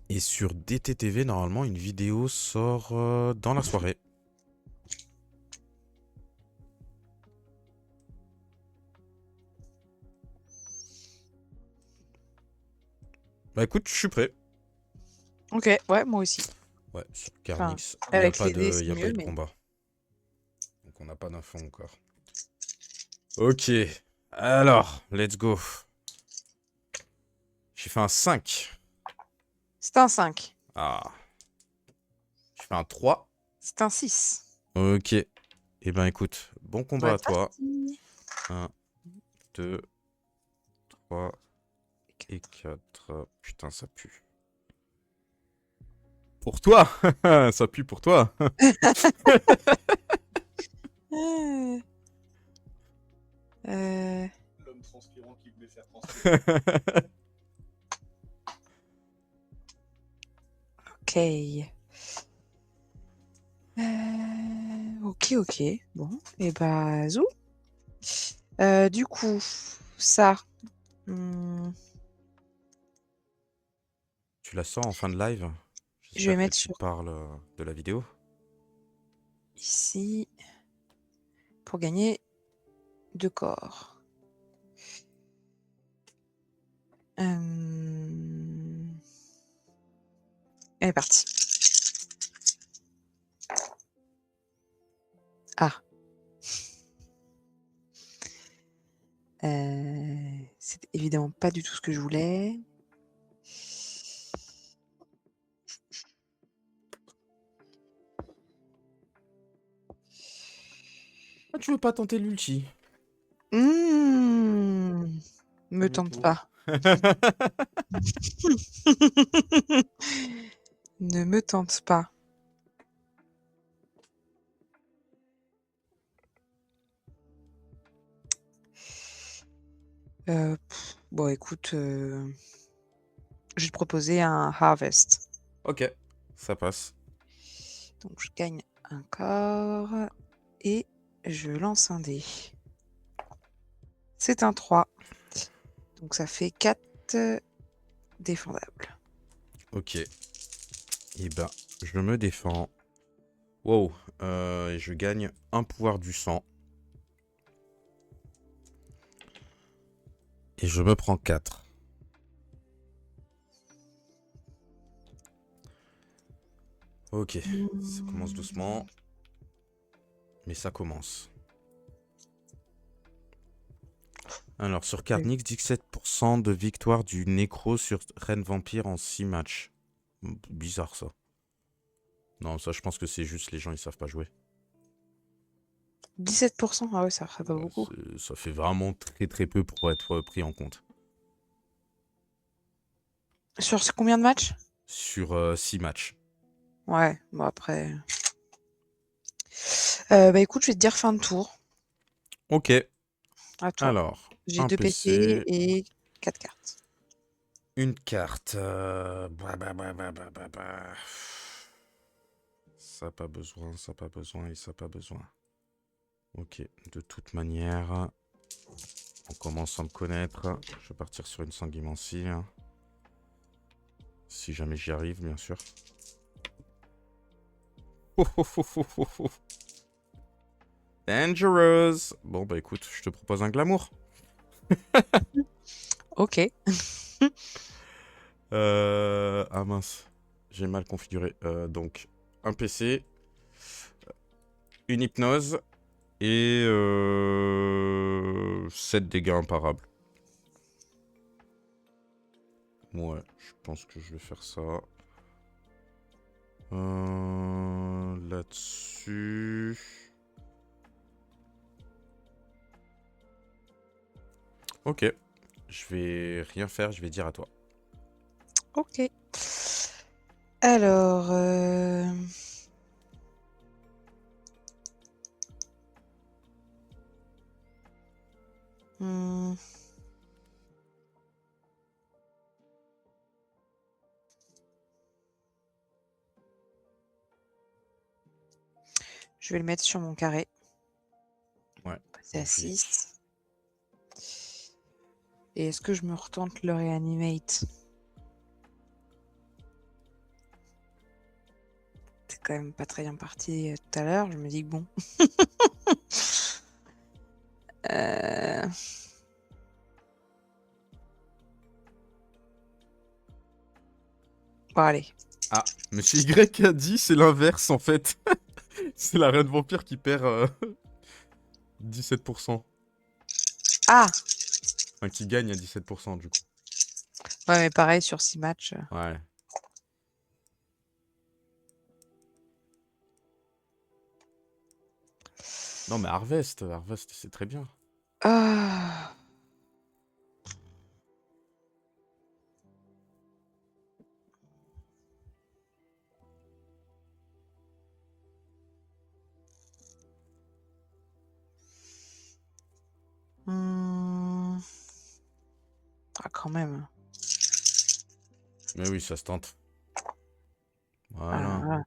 A: Et sur DTTV, normalement, une vidéo sort dans la soirée. Bah écoute, je suis prêt.
D: Ok, ouais, moi aussi.
A: Ouais, sur Carnix, il n'y a
D: Avec
A: pas
D: les dés,
A: de,
D: c'est
A: y a pas
D: mieux,
A: eu de
D: mais...
A: combat. Donc on n'a pas d'infos encore. Ok, alors, let's go. J'ai fait un 5.
D: C'est un 5.
A: Ah. J'ai fait un 3.
D: C'est un 6.
A: Ok. Eh ben écoute, bon combat à toi.
D: Parti.
A: 1, 2, 3 et 4. Putain, ça pue. Pour toi. Ça pue pour toi.
C: L'homme transpirant qui voulait faire transpirer.
D: Ok. Ok. Bon, et bah, zou. Du coup, ça.
A: Tu la sors en fin de live?
D: Je vais
A: J'espère que
D: mettre
A: tu
D: sur
A: parles de la vidéo.
D: ici pour gagner 2 corps. Elle est partie. Ah. C'est évidemment pas du tout ce que je voulais.
A: Ah, tu veux pas tenter l'ulti?
D: Me tente pas. Ne me tente pas. Bon, écoute, je vais te proposer un harvest.
A: Ok, ça passe.
D: Donc, je gagne un corps et je lance un dé. C'est un 3. Donc, ça fait 4 défendables.
A: Ok. Et ben, je me défends. Wow. Et je gagne un pouvoir du sang. Et je me prends 4. Ok, ça commence doucement. Mais ça commence. Alors, sur Cardnix, 17% de victoire du Nécro sur Reine Vampire en 6 matchs. Bizarre ça. Non, ça je pense que c'est juste les gens ils savent pas jouer.
D: 17%? Ah ouais, ça ferait pas beaucoup.
A: Ça fait vraiment très peu pour être pris en compte.
D: Sur combien de matchs?
A: Sur 6 matchs.
D: Ouais, bon après... bah écoute, je vais te dire fin de tour.
A: Ok,
D: À toi.
A: alors,
D: J'ai
A: un
D: 2 PC
A: PC,
D: et 4 cartes.
A: une carte. Ça pas besoin, ça pas besoin et ça pas besoin. Ok, de toute manière, on commence à me connaître. Je vais partir sur une sanguimancie. Si jamais j'y arrive, bien sûr. Oh, oh, oh, oh, oh, oh. Dangerous. Bon, bah écoute, je te propose un glamour.
D: Ok.
A: Ah mince, j'ai mal configuré. Donc, un PC, une hypnose et 7 dégâts imparables. Ouais, je pense que je vais faire ça. Là-dessus. Ok, je vais rien faire, je vais dire à toi.
D: Ok. Alors, hmm, je vais le mettre sur mon carré.
A: Ouais.
D: Passer à
A: Logique.
D: 6. Et est-ce que je me retente le réanimate? C'est quand même pas très bien parti tout à l'heure. Je me dis que bon. Euh, Bon, allez.
A: Ah, Monsieur Y a dit, c'est l'inverse en fait. C'est la reine vampire qui perd 17%.
D: Ah!
A: Enfin, qui gagne à 17% du coup.
D: Ouais, mais pareil sur 6 matchs.
A: Ouais. Non, mais Harvest, c'est très bien.
D: Ah! Hmm. Ah, quand même.
A: Mais oui, ça se tente.
D: Ah,
A: Voilà.
D: voilà.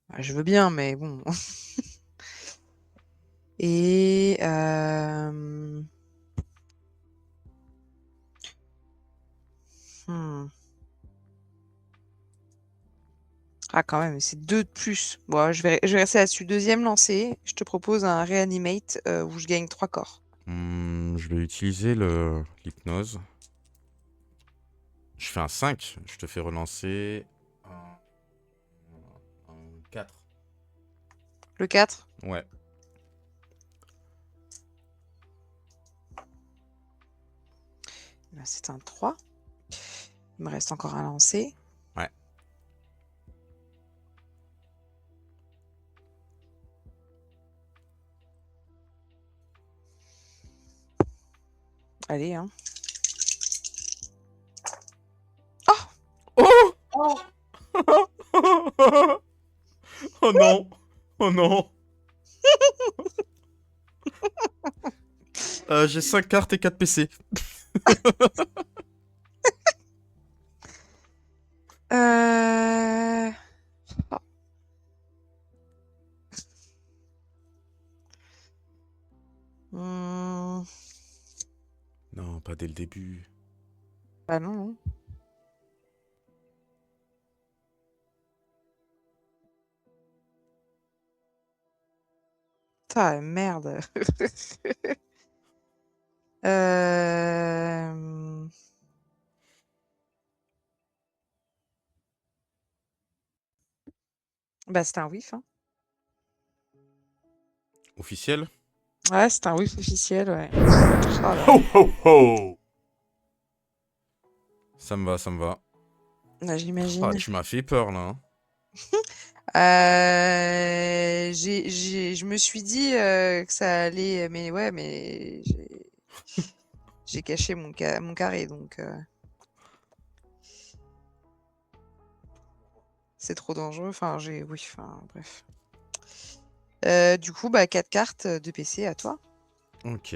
D: Ah, je veux bien, mais bon. Et hmm. Ah, quand même, c'est 2 de plus. Bon, je vais rester là-dessus. Deuxième lancé, je te propose un reanimate où je gagne 3 corps.
A: Je vais utiliser l'hypnose. Je fais un 5. Je te fais relancer un 4.
D: Le 4.
A: Ouais.
D: Là, c'est un 3. Il me reste encore un lancer.
A: Ouais.
D: Allez, hein.
A: Oh
D: Oh!
A: Oh non. Oh non. J'ai 5 cartes et 4 PC.
D: Euh... oh. Hmm.
A: Non, pas dès le début.
D: Bah non, non. Putain, merde. Euh... Bah, c'était un whiff, hein.
A: Officiel?
D: Ouais, c'était un whiff officiel, ouais. Oh là là.
A: Ho ho ho! Ça me va, ça me va.
D: Là,
A: Ah,
D: j'imagine.
A: tu m'as fait peur là. Hein.
D: Je me suis dit que ça allait, mais ouais, mais j'ai caché mon carré, donc c'est trop dangereux. Enfin, oui, enfin, bref. Du coup, bah, 4 cartes de PC à toi.
A: Ok.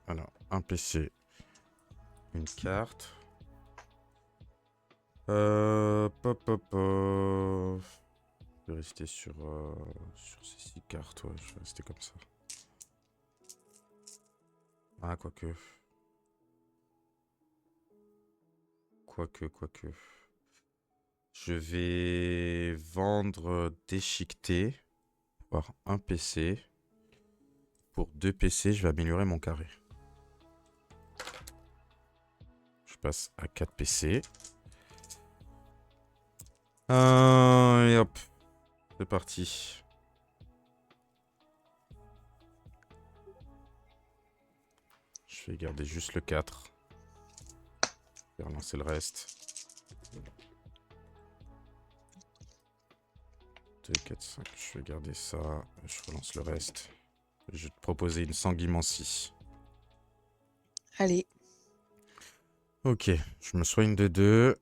A: Alors, un PC. Une carte. Pop, pop, pop. Je vais rester sur ces 6 cartes, ouais, je vais rester comme ça. Ah, quoique. Quoique. Je vais vendre déchiqueté pour avoir un PC. Pour 2 PC, je vais améliorer mon carré. Je passe à 4 PC. Et hop. C'est parti. Je vais garder juste le 4. Je vais relancer le reste. 2, 4, 5. Je vais garder ça. Je relance le reste. Je vais te proposer une sanguimancie.
D: Allez.
A: Ok, je me soigne de 2.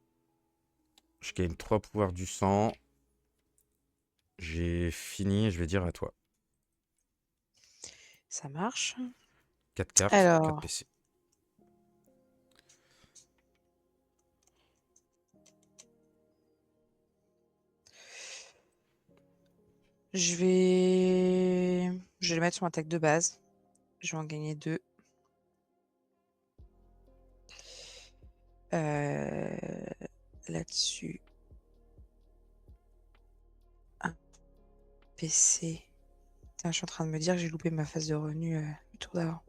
A: Je gagne 3 pouvoirs du sang. J'ai fini et je vais dire à toi.
D: Ça marche.
A: 4 cartes, 4
D: Alors,
A: PC.
D: je vais le mettre sur ma attaque de base. Je vais en gagner 2. Là-dessus. Un PC. Putain, je suis en train de me dire que j'ai loupé ma phase de revenu du tour d'avant.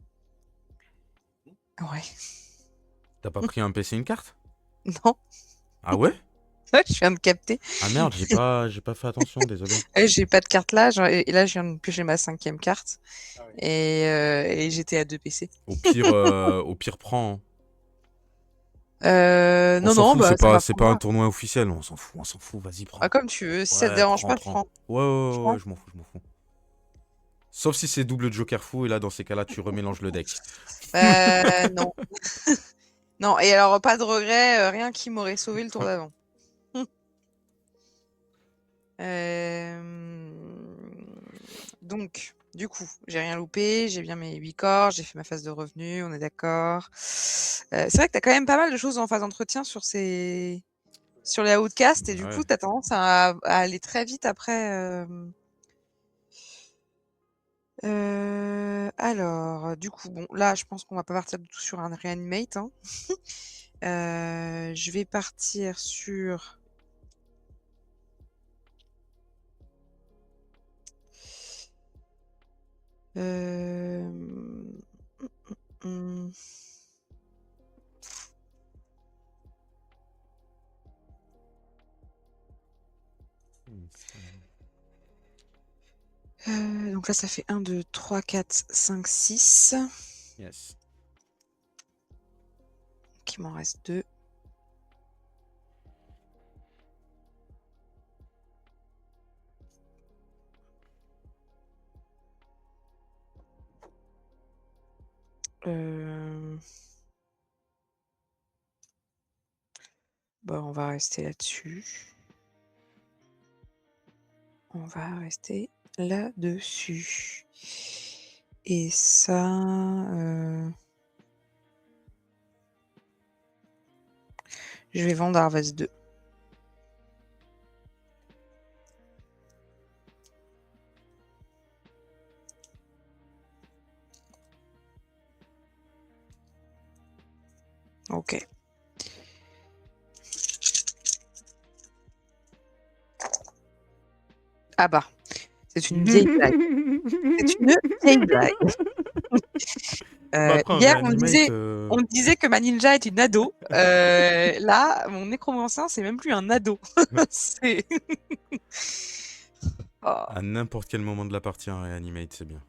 D: Ouais.
A: T'as pas pris un PC, une carte?
D: Non,
A: Ah ouais?
D: je viens de capter.
A: Ah merde, j'ai pas fait attention, désolé.
D: J'ai pas de carte là, et là je viens de piocher ma 5e carte.
C: Ah oui.
D: Et j'étais à 2 PC.
A: Au pire, prends, hein. On
D: Non,
A: s'en
D: non,
A: fout,
D: bah ça va
A: c'est
D: pour
A: pas un
D: moi.
A: tournoi officiel, on s'en fout, vas-y,
D: Ah,
A: prends.
D: comme tu veux, si ça te
A: Ouais,
D: dérange pas, je
A: prends.
D: prends.
A: Ouais,
D: Je
A: ouais,
D: prends.
A: je m'en fous, je m'en fous. Sauf si c'est double Joker fou, et là, dans ces cas-là, tu remélanges le deck.
D: Non. Non, et alors pas de regret, rien qui m'aurait sauvé le tour d'avant. Donc, du coup, j'ai rien loupé, j'ai bien mes 8 corps, j'ai fait ma phase de revenu, on est d'accord. C'est vrai que t'as quand même pas mal de choses en phase d'entretien sur les outcasts, et du
A: Ouais.
D: coup, t'as tendance à aller très vite après. Alors, du coup, bon, là, je pense qu'on va pas partir du tout sur un reanimate, hein. Je vais partir sur. Euh... hmm. Donc là, ça fait 1, 2, 3, 4, 5, 6.
A: Yes.
D: Donc il m'en reste 2. Bon, on va rester là-dessus. On va rester là-dessus. Et ça... je vais vendre Harvest 2. Ok. Ah bah, c'est une vieille blague. C'est une vieille blague.
A: Bah après, un
D: Hier,
A: reanimate.
D: on me disait que ma ninja est une ado. Là, mon nécromancien, c'est même plus un ado. C'est... Oh.
A: À n'importe quel moment de la partie, un reanimate, c'est bien.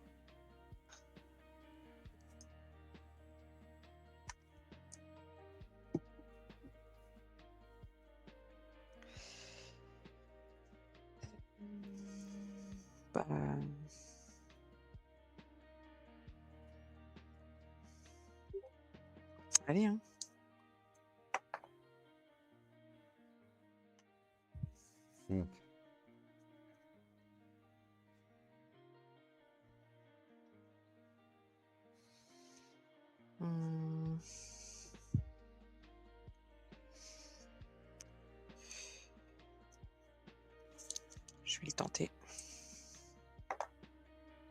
D: Bah... Allez, hein.
A: Mm.
D: Hmm. Je vais le tenter.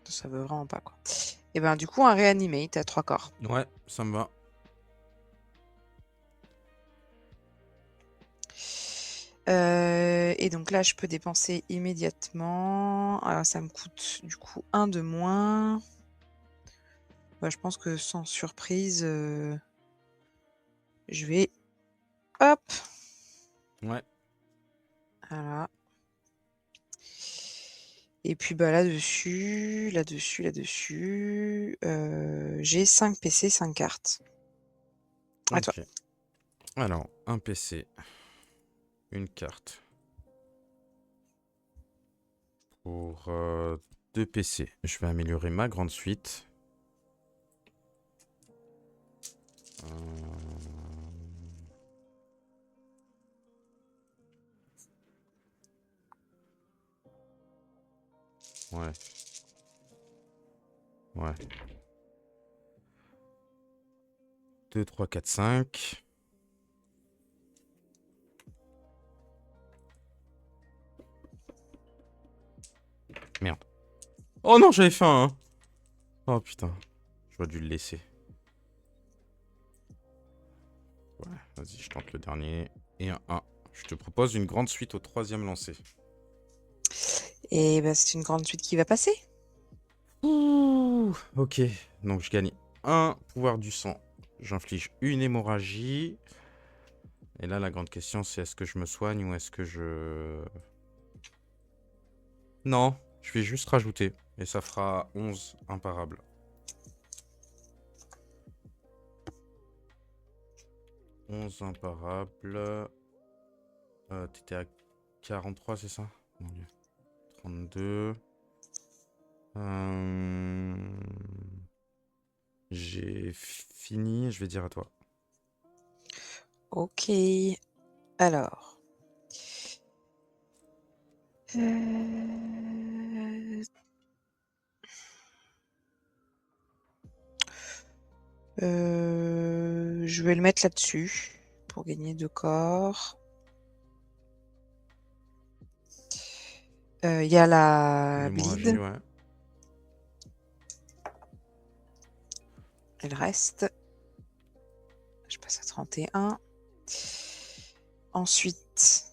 D: Ça veut vraiment pas, quoi. Et ben, du coup, un reanimate à 3 corps.
A: Ouais, ça me va.
D: Et donc là, je peux dépenser immédiatement. Alors, ça me coûte du coup 1 de moins. Bah, je pense que sans surprise, je vais... Hop!
A: Ouais.
D: Voilà. Et puis bah là-dessus, j'ai 5 PC, 5 cartes. À toi.
A: Ok. Alors, un PC. Une carte. Pour 2 PC. Je vais améliorer ma grande suite. Ouais. Ouais. 2, 3, 4, 5. Merde. Oh non, j'avais faim, hein. Oh putain. J'aurais dû le laisser. Ouais, vas-y, je tente le dernier. Et un 1. Je te propose une grande suite au 3e lancer.
D: Et bah, c'est une grande suite qui va passer.
A: Ouh, ok, donc je gagne un pouvoir du sang. J'inflige une hémorragie. Et là, la grande question, c'est est-ce que je me soigne ou est-ce que je... Non, je vais juste rajouter. Et ça fera 11 imparables. Imparables. T'étais à 43, c'est ça? Mon Dieu. 32. J'ai fini, je vais dire à toi.
D: Ok. Alors. Euh, Je vais le mettre là-dessus pour gagner 2 corps. Il y a la
A: L'hémorragie,
D: bleed.
A: ouais.
D: Elle reste. Je passe à 31. Ensuite,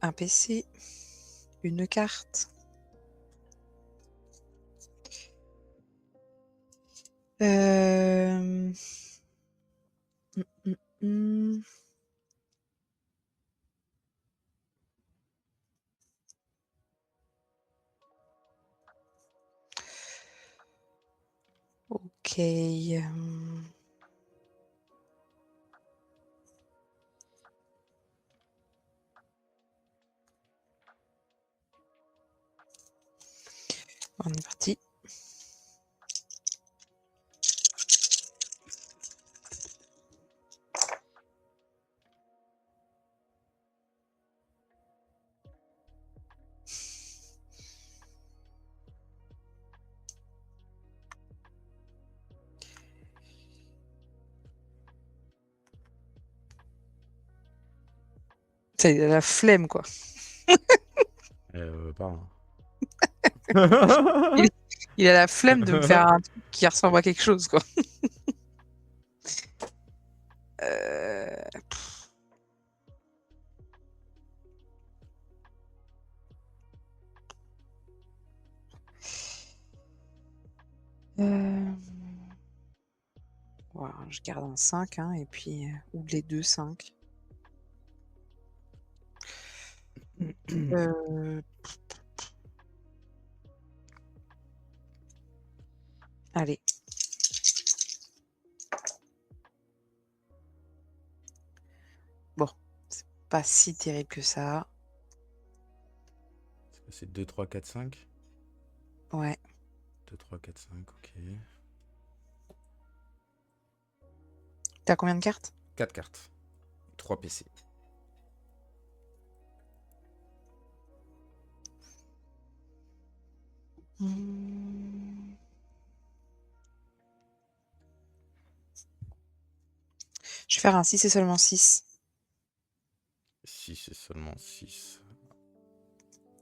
D: un PC. Une carte. Euh... hum, hum. Ok. On est parti. C'est la flemme, quoi.
A: Pardon.
D: Il, il a la flemme de me faire un truc qui ressemble à quelque chose, quoi. Euh, euh, voilà, je garde un 5, hein, et puis, ou les deux 5. Allez. Bon, c'est pas si terrible que ça.
A: C'est 2, 3, 4, 5.
D: Ouais.
A: 2, 3, 4, 5, ok.
D: T'as combien de cartes?
A: 4 cartes. 3 PC.
D: Je vais faire un 6 et seulement 6.
A: 6 c'est seulement 6.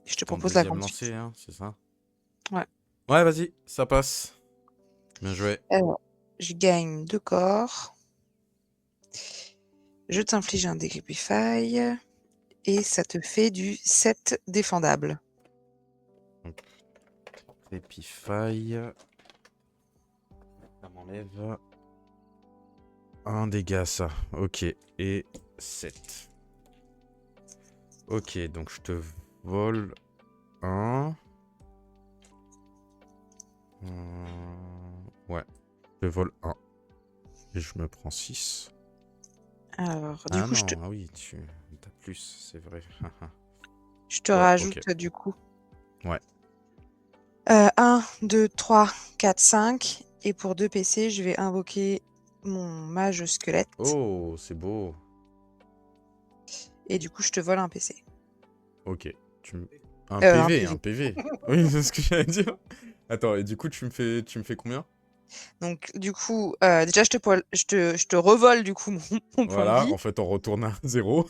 D: Je te
A: Ton
D: propose la
A: deuxième
D: grande
A: lancé,
D: suite.
A: hein, c'est ça?
D: Ouais.
A: Ouais, vas-y, ça passe. Bien joué.
D: Alors, je gagne 2 corps. Je t'inflige un Decrepify. Et ça te fait du 7 défendable.
A: Épify. Ça m'enlève un dégât, ça. Ok. Et 7. Ok, donc je te vole un. Ouais. Je te vole un. Et je me prends 6.
D: Alors, du
A: Ah
D: coup,
A: non, ah oui, tu as plus, c'est vrai.
D: je te
A: Ouais,
D: rajoute
A: ok.
D: du coup.
A: Ouais.
D: 1, 2, 3, 4, 5. Et pour 2 PC, je vais invoquer mon mage squelette.
A: Oh, c'est beau.
D: Et du coup, je te vole un PC.
A: Ok. Tu Un
D: Un
A: PV,
D: PV.
A: un PV. Oui, c'est ce que j'allais dire. Attends, et du coup, tu me fais combien?
D: Donc, du coup, déjà, je te revole, du coup, mon point de
A: Voilà,
D: vie.
A: en fait, on retourne à 0.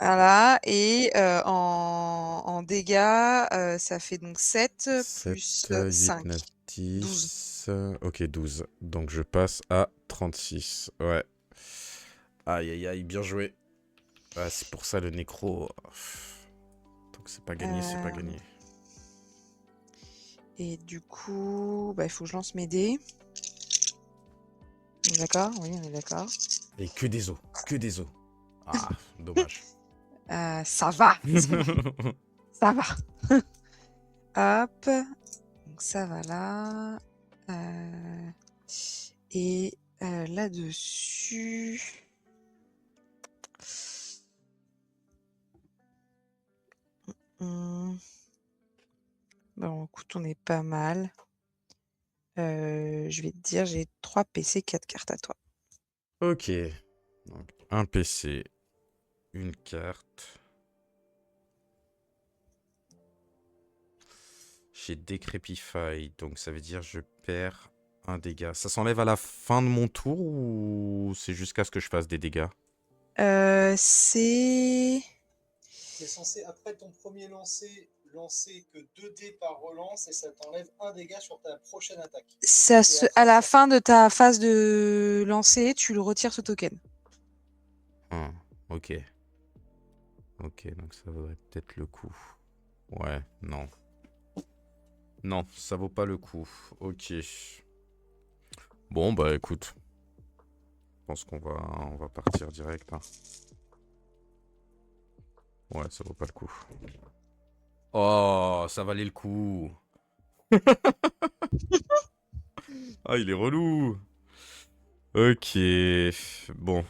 D: Voilà. Et en dégâts, ça fait donc 7
A: 7,
D: plus
A: 8,
D: 5.
A: 9,
D: 12.
A: 10. Ok, 12. Donc je passe à 36. Ouais. Aïe, aïe, aïe, bien joué. Ah, c'est pour ça le nécro. Donc c'est pas gagné, c'est pas
D: Euh,
A: gagné.
D: Et du coup, bah, il faut que je lance mes dés. On est d'accord? Oui, on est d'accord.
A: Et que des os, que des os. Ah, dommage.
D: Ça va, ça va. Hop, donc ça va là. Et là-dessus. Bon, écoute, on est pas mal. Je vais te dire, j'ai 3 PC, 4 cartes à toi.
A: Ok. Donc un PC, une carte. J'ai Decrepify, donc ça veut dire je perds un dégât. Ça s'enlève à la fin de mon tour ou c'est jusqu'à ce que je fasse des dégâts?
D: C'est
C: censé, après ton premier lancer que 2 dés par relance et ça t'enlève un dégât sur ta prochaine attaque.
D: à la fin de ta phase de lancer, tu le retires ce token.
A: Ah, ok. Ok, donc ça vaudrait peut-être le coup. Ouais, non. Non, ça vaut pas le coup. Ok. Bon, bah écoute. Je pense on va partir direct, hein. Ouais, ça vaut pas le coup. Oh, ça valait le coup. Ah, il est relou. Ok. Bon.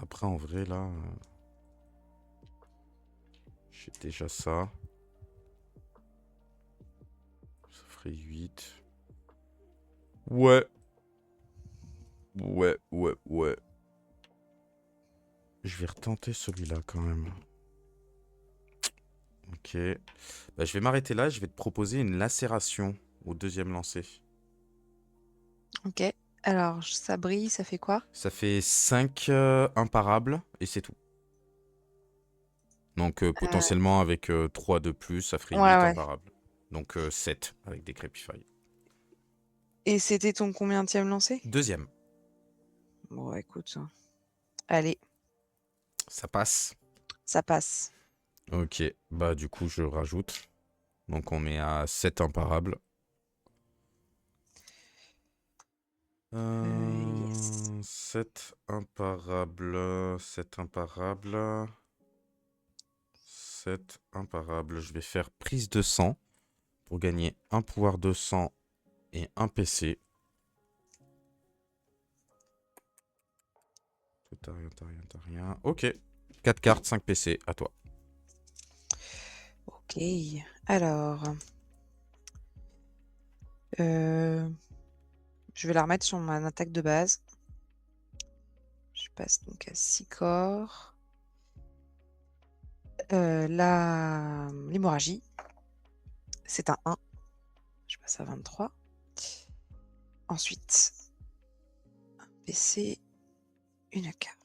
A: Après, en vrai, là... j'ai déjà ça. Ça ferait 8. Ouais. Ouais, ouais, ouais. Je vais retenter celui-là quand même. Ok. Bah, je vais m'arrêter là. Je vais te proposer une lacération au deuxième lancer.
D: Ok. Alors, ça brille, ça fait quoi?
A: Ça fait 5 imparables et c'est tout. Donc potentiellement avec 3 de plus, ça ferait
D: Ouais,
A: 8
D: ouais.
A: imparables. Donc 7 avec des Decrepify.
D: Et c'était ton combienième lancé?
A: Deuxième.
D: Bon, écoute. Allez,
A: Ça passe.
D: ça passe.
A: Ok. Bah du coup, je rajoute. Donc on est à 7 imparables.
D: Yes.
A: 7 imparables. 7 imparables. 7 imparables. Je vais faire prise de sang pour gagner un pouvoir de sang et un PC. T'as rien, t'as rien, t'as rien. Ok. 4 cartes, 5 PC, à toi.
D: Ok. Alors, euh, je vais la remettre sur mon attaque de base. Je passe donc à 6 corps. L'hémorragie, c'est un 1. Je passe à 23. Ensuite, un PC, une carte.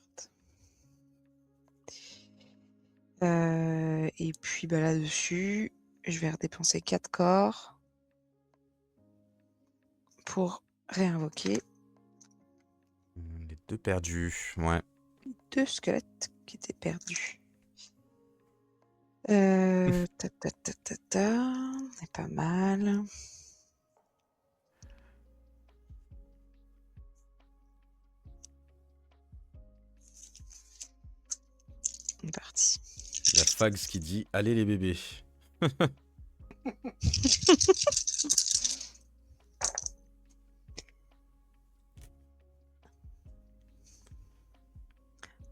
D: Et puis bah, là-dessus, je vais redépenser 4 corps pour réinvoquer
A: Les 2 perdus, ouais.
D: 2 squelettes qui étaient perdus. C'est pas mal. On est parti.
A: Il y a Fags qui dit allez les bébés.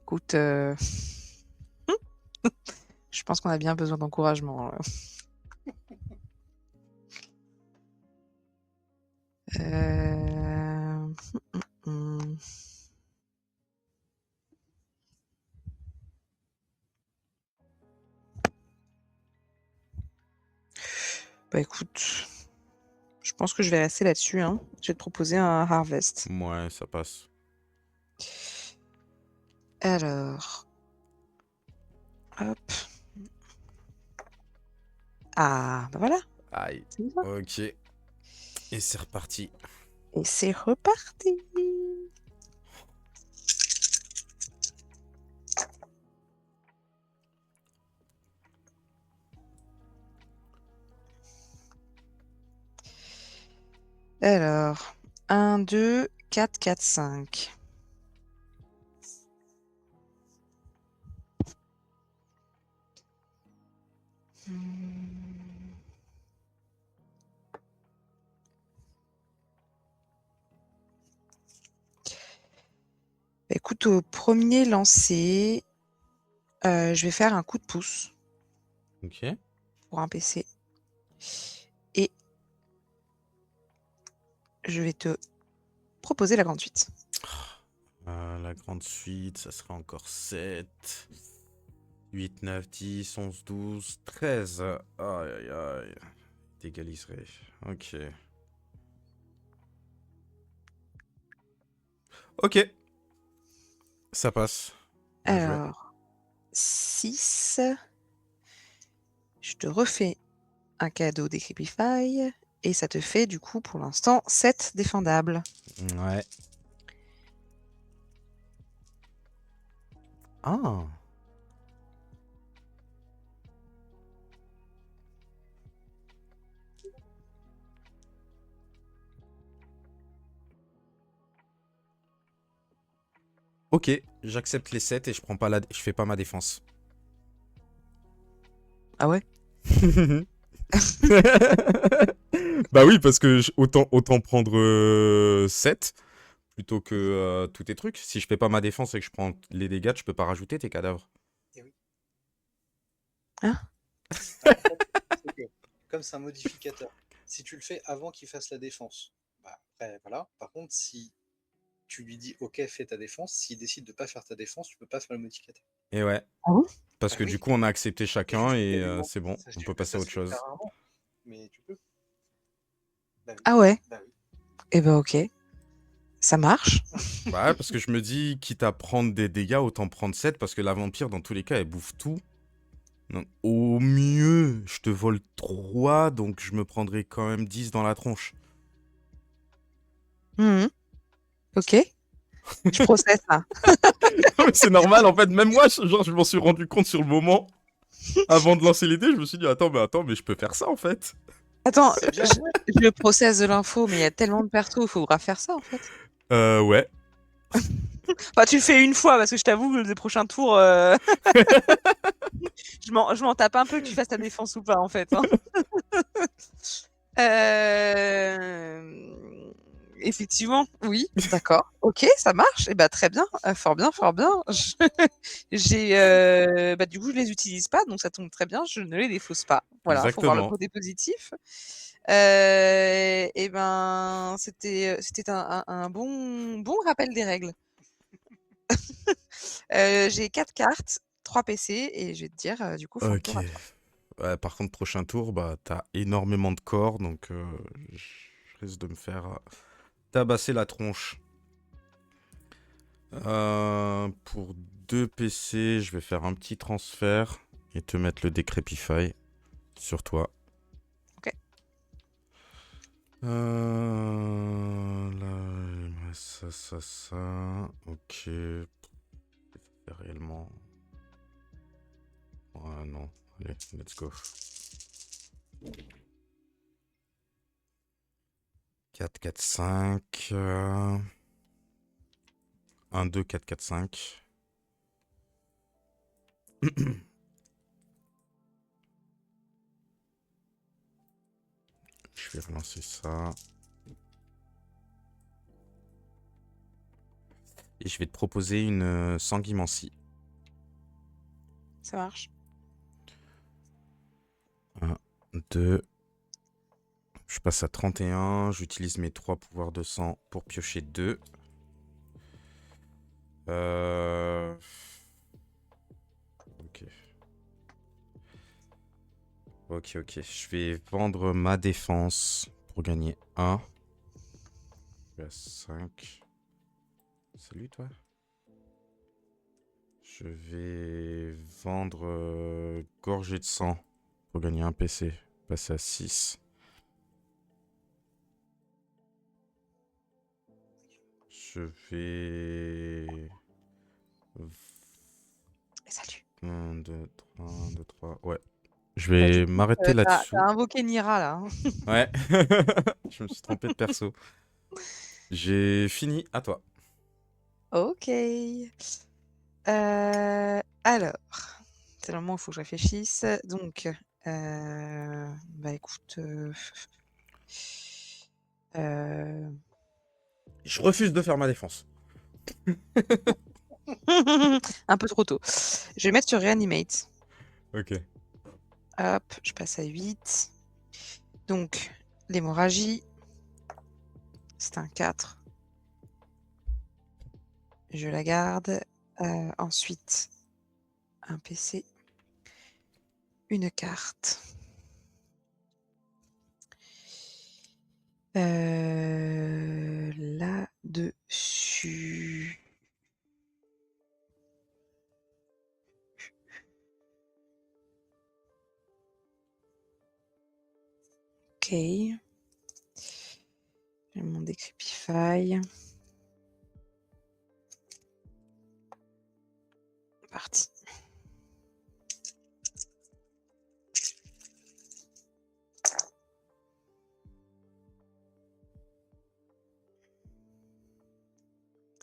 D: Écoute, je pense qu'on a bien besoin d'encouragement. Euh... hmm. Bah écoute, je pense que je vais rester là-dessus. Hein. Je vais te proposer un Harvest.
A: Ouais, ça passe.
D: Alors, hop. Ah, bah voilà,
A: Aïe.
D: c'est ça.
A: Ok. Et c'est reparti.
D: Et c'est reparti. Alors, 1, 2, 4, 4, 5. Écoute, au premier lancer, je vais faire un coup de pouce
A: Ok.
D: pour un PC. Et je vais te proposer la grande suite.
A: La grande suite, ça serait encore 7. 8, 9, 10, 11, 12, 13. Aïe, aïe, aïe. T'égaliserais. Ok. Ok. Ça passe. Bien joué.
D: Alors, 6. Je te refais un cadeau d'Ecripify. Et ça te fait, du coup, pour l'instant, 7 défendables.
A: Ouais. Ah. Ok, j'accepte les 7 et je prends pas je fais pas ma défense.
D: Ah ouais?
A: Bah oui, parce que autant prendre 7 plutôt que tous tes trucs. Si je fais pas ma défense et que je prends les dégâts, tu peux pas rajouter tes cadavres.
C: Eh oui.
D: Hein?
C: En fait, c'est que, comme c'est un modificateur, si tu le fais avant qu'il fasse la défense, bah après voilà. Par contre, si tu lui dis ok, fais ta défense, s'il décide de pas faire ta défense, tu peux pas faire le modificateur.
A: Et ouais.
D: Ah bon?
A: Parce
C: Bah
A: que
C: oui,
A: du coup, on a accepté chacun et
C: tellement.
A: c'est bon, on peut passer
C: Ça
A: à
C: se
A: autre
C: fait hyper
A: chose.
C: rarement, mais tu peux. Bah oui.
D: Ah ouais?
C: Bah oui.
D: Eh ben ok. Ça marche.
A: Bah ouais, parce que je me dis, quitte à prendre des dégâts, autant prendre 7 parce que la vampire, dans tous les cas, elle bouffe tout. Donc, au mieux, je te vole 3, donc je me prendrai quand même 10 dans la tronche.
D: Mhm. Ok. Je processe là.
A: Non, mais c'est normal, en fait, même moi, je m'en suis rendu compte sur le moment. Avant de lancer les dés, je me suis dit, attends, mais je peux faire ça, en fait.
D: Attends,
C: C'est bien, ouais.
D: je processe de l'info, mais il y a tellement de persos, il faudra faire ça en fait.
A: Ouais.
D: Enfin, tu le fais une fois parce que je t'avoue que les prochains tours, je m'en tape un peu que tu fasses ta défense ou pas en fait. Hein. Effectivement, oui, d'accord, ok, ça marche. Et bah très bien, fort bien, fort bien. J'ai, bah du coup je les utilise pas, donc ça tombe très bien, je ne les défausse pas. Voilà, faut voir le
A: Exactement.
D: côté positif. Et ben c'était un bon rappel des règles. J'ai 4 cartes, 3 PC et je vais te dire, du coup, fin de
A: Ok.
D: tour à toi.
A: Ouais, par contre, prochain tour, bah, t'as énormément de corps, donc je risque de me faire tabasser la tronche. Pour 2 PC, je vais faire un petit transfert et te mettre le Decrepify sur toi.
D: OK.
A: Là, il me reste ça. Ok. C'est réellement. Ouais, non. Allez, let's go. 4, 4, 5. 1, 2, 4, 4, 5. Je vais relancer ça. Et je vais te proposer une sanguimancie.
D: Ça marche.
A: 1, 2. Je passe à 31. J'utilise mes 3 pouvoirs de sang pour piocher 2. Ok. Ok, ok. Je vais vendre ma défense pour gagner 1. Je suis à 5. Salut, toi. Je vais vendre gorgée de sang pour gagner un PC. Passer à 6. Je vais...
D: Salut.
A: 1, 2, 3, 1, 2, 3. Ouais. Je vais m'arrêter
D: T'as
A: là-dessus.
D: invoqué Nira là. Hein.
A: Ouais. Je me suis trompé de perso. J'ai fini. À toi.
D: Ok. Alors, c'est le moment où il faut que je réfléchisse. Donc, bah écoute.
A: Je refuse de faire ma défense.
D: Un peu trop tôt. Je vais mettre sur Reanimate.
A: Ok.
D: Hop, je passe à 8. Donc, l'hémorragie. C'est un 4. Je la garde. Ensuite, un PC. Une carte. Là-dessus. Ok. J'ai mon Decrepify. Parti.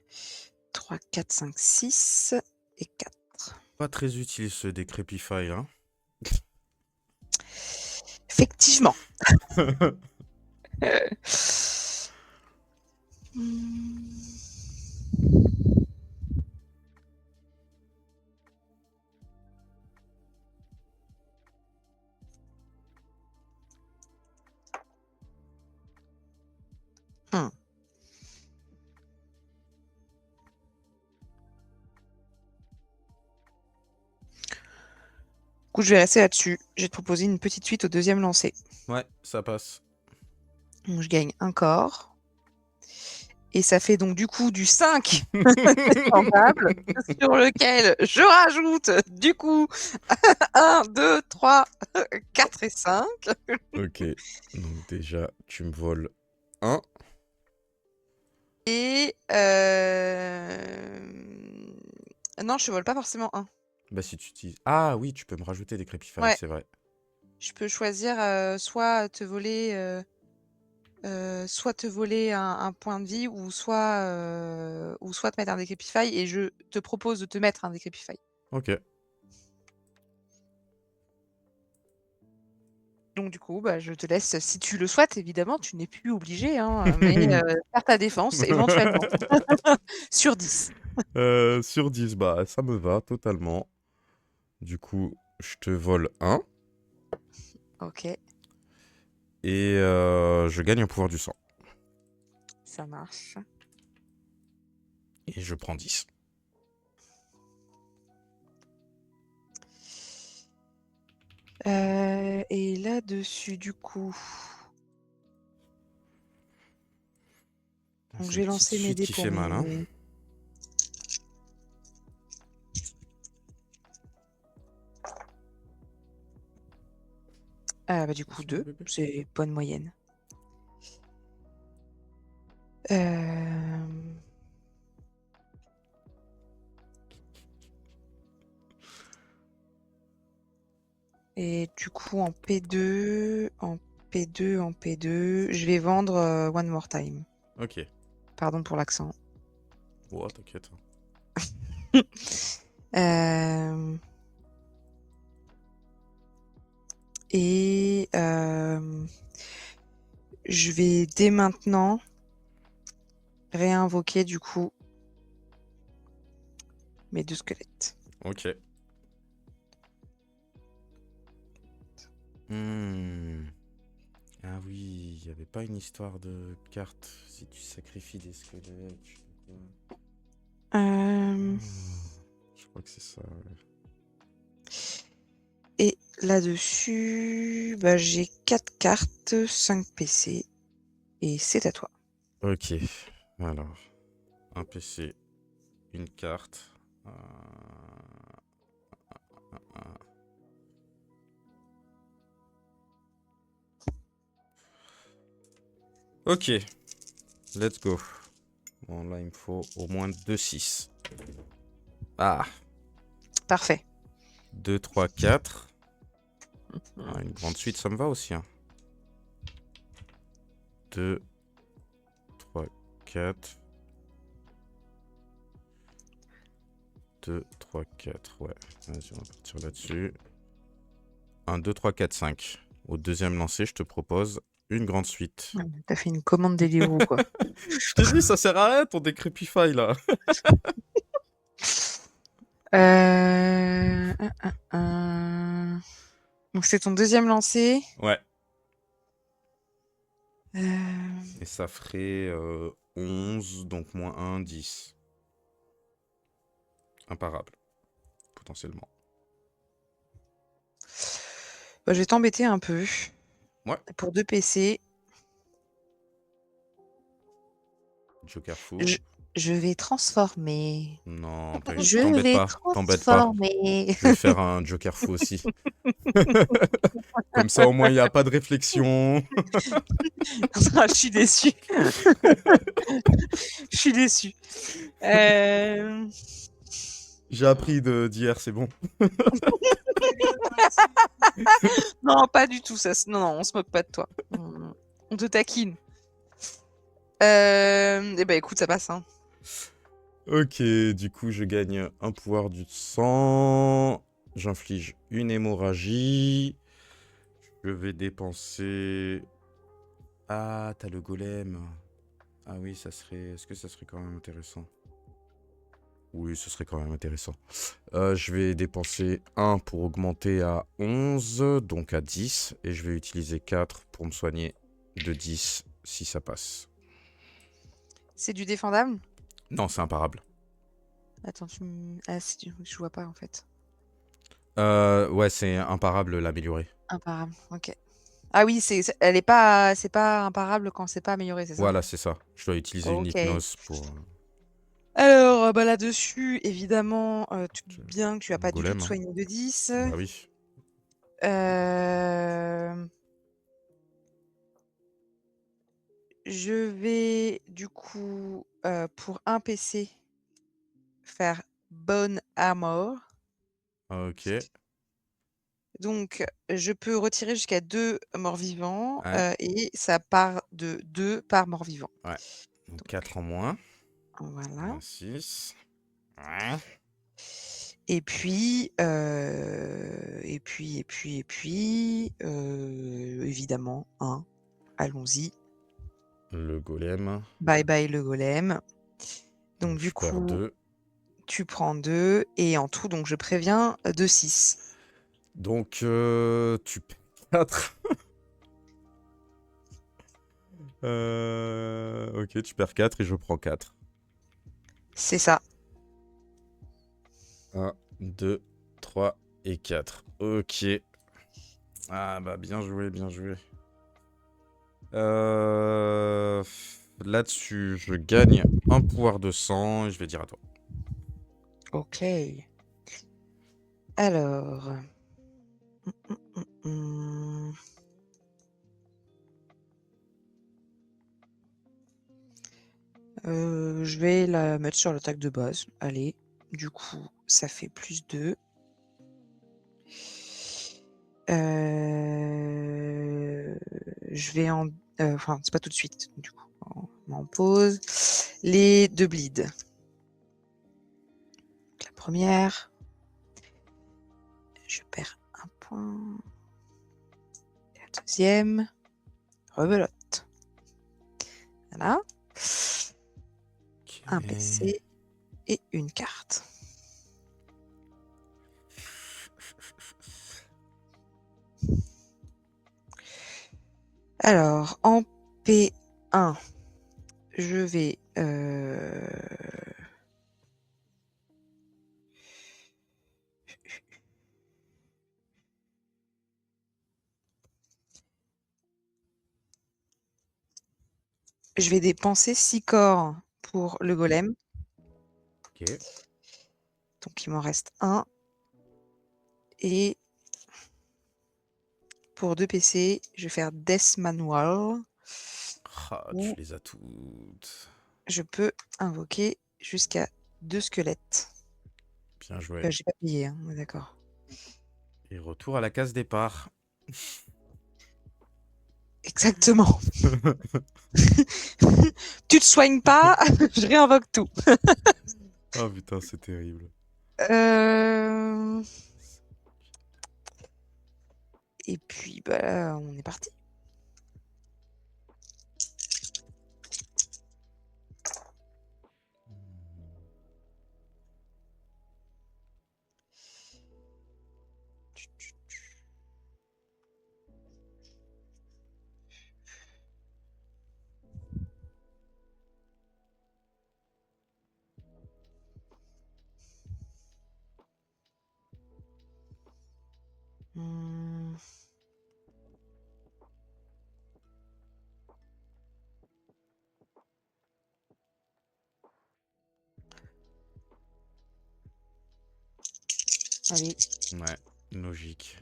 D: « 3, 4, 5, 6 et 4.
A: Pas très utile ce Decrepify, hein.
D: Effectivement. Du coup, je vais rester là-dessus. Je vais te proposer une petite suite au deuxième lancer.
A: Ouais, ça passe.
D: Donc, je gagne un corps. Et ça fait donc du coup du 5 tentable sur lequel je rajoute du coup 1, 2, 3, 4 et 5.
A: Ok. Donc déjà, tu me voles 1.
D: Et non, je ne vole pas forcément 1.
A: Bah si tu utilises... Ah oui, tu peux me rajouter des Decrepify,
D: Ouais.
A: c'est vrai.
D: Je peux choisir soit te voler un point de vie ou soit te mettre un Decrepify et je te propose de te mettre un Decrepify.
A: Ok.
D: Donc du coup, bah, je te laisse, si tu le souhaites, évidemment, tu n'es plus obligé, hein, mais faire ta défense éventuellement. Sur 10.
A: Sur 10, bah ça me va totalement. Du coup, je te vole 1.
D: Ok,
A: Et je gagne un pouvoir du sang.
D: ça marche.
A: Et je prends 10.
D: Et là-dessus, du coup... Donc
A: C'est
D: j'ai
A: une petite
D: lancé mes
A: suite
D: dés
A: qui
D: pour
A: fait mal, hein.
D: mes... Ah bah du coup 2, c'est bonne moyenne. Et du coup en P2, je vais vendre One More Time.
A: Ok.
D: Pardon pour l'accent.
A: Oh, t'inquiète.
D: Et je vais dès maintenant réinvoquer du coup mes 2 squelettes.
A: Ok. Ah oui, il n'y avait pas une histoire de carte si tu sacrifies des squelettes.
D: Euh,
A: Je crois que c'est ça. Ouais.
D: Et là-dessus, bah, j'ai 4 cartes, 5 PC. Et c'est à toi.
A: Ok. Alors, un PC, une carte. Ok, let's go. Bon, là, il me faut au moins 2-6. Ah,
D: Parfait.
A: 2, 3, 4. Ah, une grande suite, ça me va aussi. 2, 3, 4. 2, 3, 4. Ouais, vas-y, on va partir là-dessus. 1, 2, 3, 4, 5. Au deuxième lancer, je te propose une grande suite.
D: T'as fait une commande Deliveroo, quoi.
A: Je te dis, ça sert à rien ton Decrepify là.
D: Euh... Donc c'est ton deuxième lancer.
A: Ouais.
D: Euh,
A: Et ça ferait 11, donc moins 1, 10. Imparable. Potentiellement.
D: bah, je vais t'embêter un peu.
A: Ouais.
D: Pour 2 PC,
A: Joker fou.
D: je vais transformer.
A: Non,
D: Je
A: t'embête
D: vais
A: pas. T'embête pas.
D: transformer.
A: Je vais faire un Joker fou aussi. Comme ça, au moins, il n'y a pas de réflexion.
D: Ah, je suis déçue. Je suis déçue.
A: J'ai appris d'hier, c'est bon.
D: Non, pas du tout. Ça. Non, non, on se moque pas de toi. On te taquine. Eh ben, écoute, ça passe. Hein.
A: Ok, du coup, je gagne un pouvoir du sang. J'inflige une hémorragie. Je vais dépenser... Ah, t'as le golem. Ah oui, ça serait... Est-ce que ça serait quand même intéressant? Oui, ce serait quand même intéressant. Je vais dépenser 1 pour augmenter à 11, donc à 10. Et je vais utiliser 4 pour me soigner de 10 si ça passe.
D: C'est du défendable?
A: Non, c'est imparable.
D: Attends, je vois pas en fait.
A: Ouais, c'est imparable l'améliorer.
D: Imparable, ok. Ah oui, elle est pas, c'est pas imparable quand c'est pas amélioré, c'est ça?
A: Voilà, c'est ça. Je dois utiliser une
D: Ok.
A: hypnose pour...
D: Alors, bah, là-dessus, évidemment, tu te doutes bien que tu vas pas du tout
A: golem.
D: te soigner de 10.
A: Bah oui.
D: Je vais, du coup, pour un PC, faire Bone Armor.
A: Ok.
D: Donc, je peux retirer jusqu'à 2 morts-vivants,
A: Ouais.
D: et ça part de 2 par mort-vivant.
A: Ouais. Donc 4 en moins.
D: Voilà.
A: 6. Ouais.
D: Et puis, évidemment, hein, allons-y.
A: Le golem.
D: Bye bye le golem. Donc du
A: je perds
D: coup,
A: 2.
D: tu prends 2 et en tout, donc je préviens, de 6.
A: Donc, tu perds 4. Ok, tu perds 4 et je prends 4.
D: C'est ça.
A: 1, 2, 3 et 4. Ok. Ah bah bien joué, bien joué. Là-dessus, je gagne un pouvoir de sang et je vais dire à toi.
D: Ok. Alors. Hum. Je vais la mettre sur l'attaque de base. Allez. Du coup, ça fait plus 2. Je vais en... Enfin, c'est pas tout de suite. Du coup, on en pause. Les 2 bleeds. La première. Je perds un point. Et la deuxième. Rebelote. Voilà.
A: Ok.
D: Un PC et une carte. Alors, en P1, je vais... Je vais dépenser 6 corps pour le golem.
A: Ok.
D: Donc il m'en reste un. Et pour 2 PC, je vais faire Death Manual.
A: Ah, tu
D: Où
A: les as toutes.
D: je peux invoquer jusqu'à 2 squelettes.
A: Bien joué.
D: J'ai pas payé, hein, on est d'accord.
A: Et retour à la case départ.
D: Exactement. Tu te soignes pas, je réinvoque tout.
A: Oh putain, c'est terrible.
D: Et puis, bah, on est parti. Hmm. Allez.
A: Ouais, logique.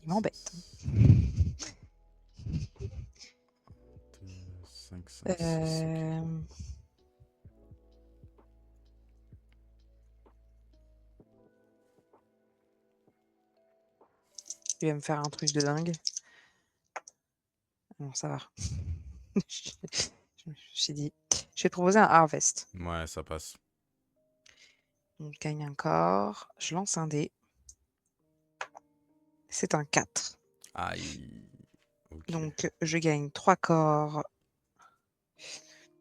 D: Il m'embête.
A: 2, 5, 5, 6.
D: Il va me faire un truc de dingue. Non, ça va. Je me suis dit, je vais te proposer un harvest.
A: Ouais, ça passe.
D: On gagne un corps. Je lance un dé. C'est un 4.
A: Aïe. Ok.
D: Donc, je gagne 3 corps.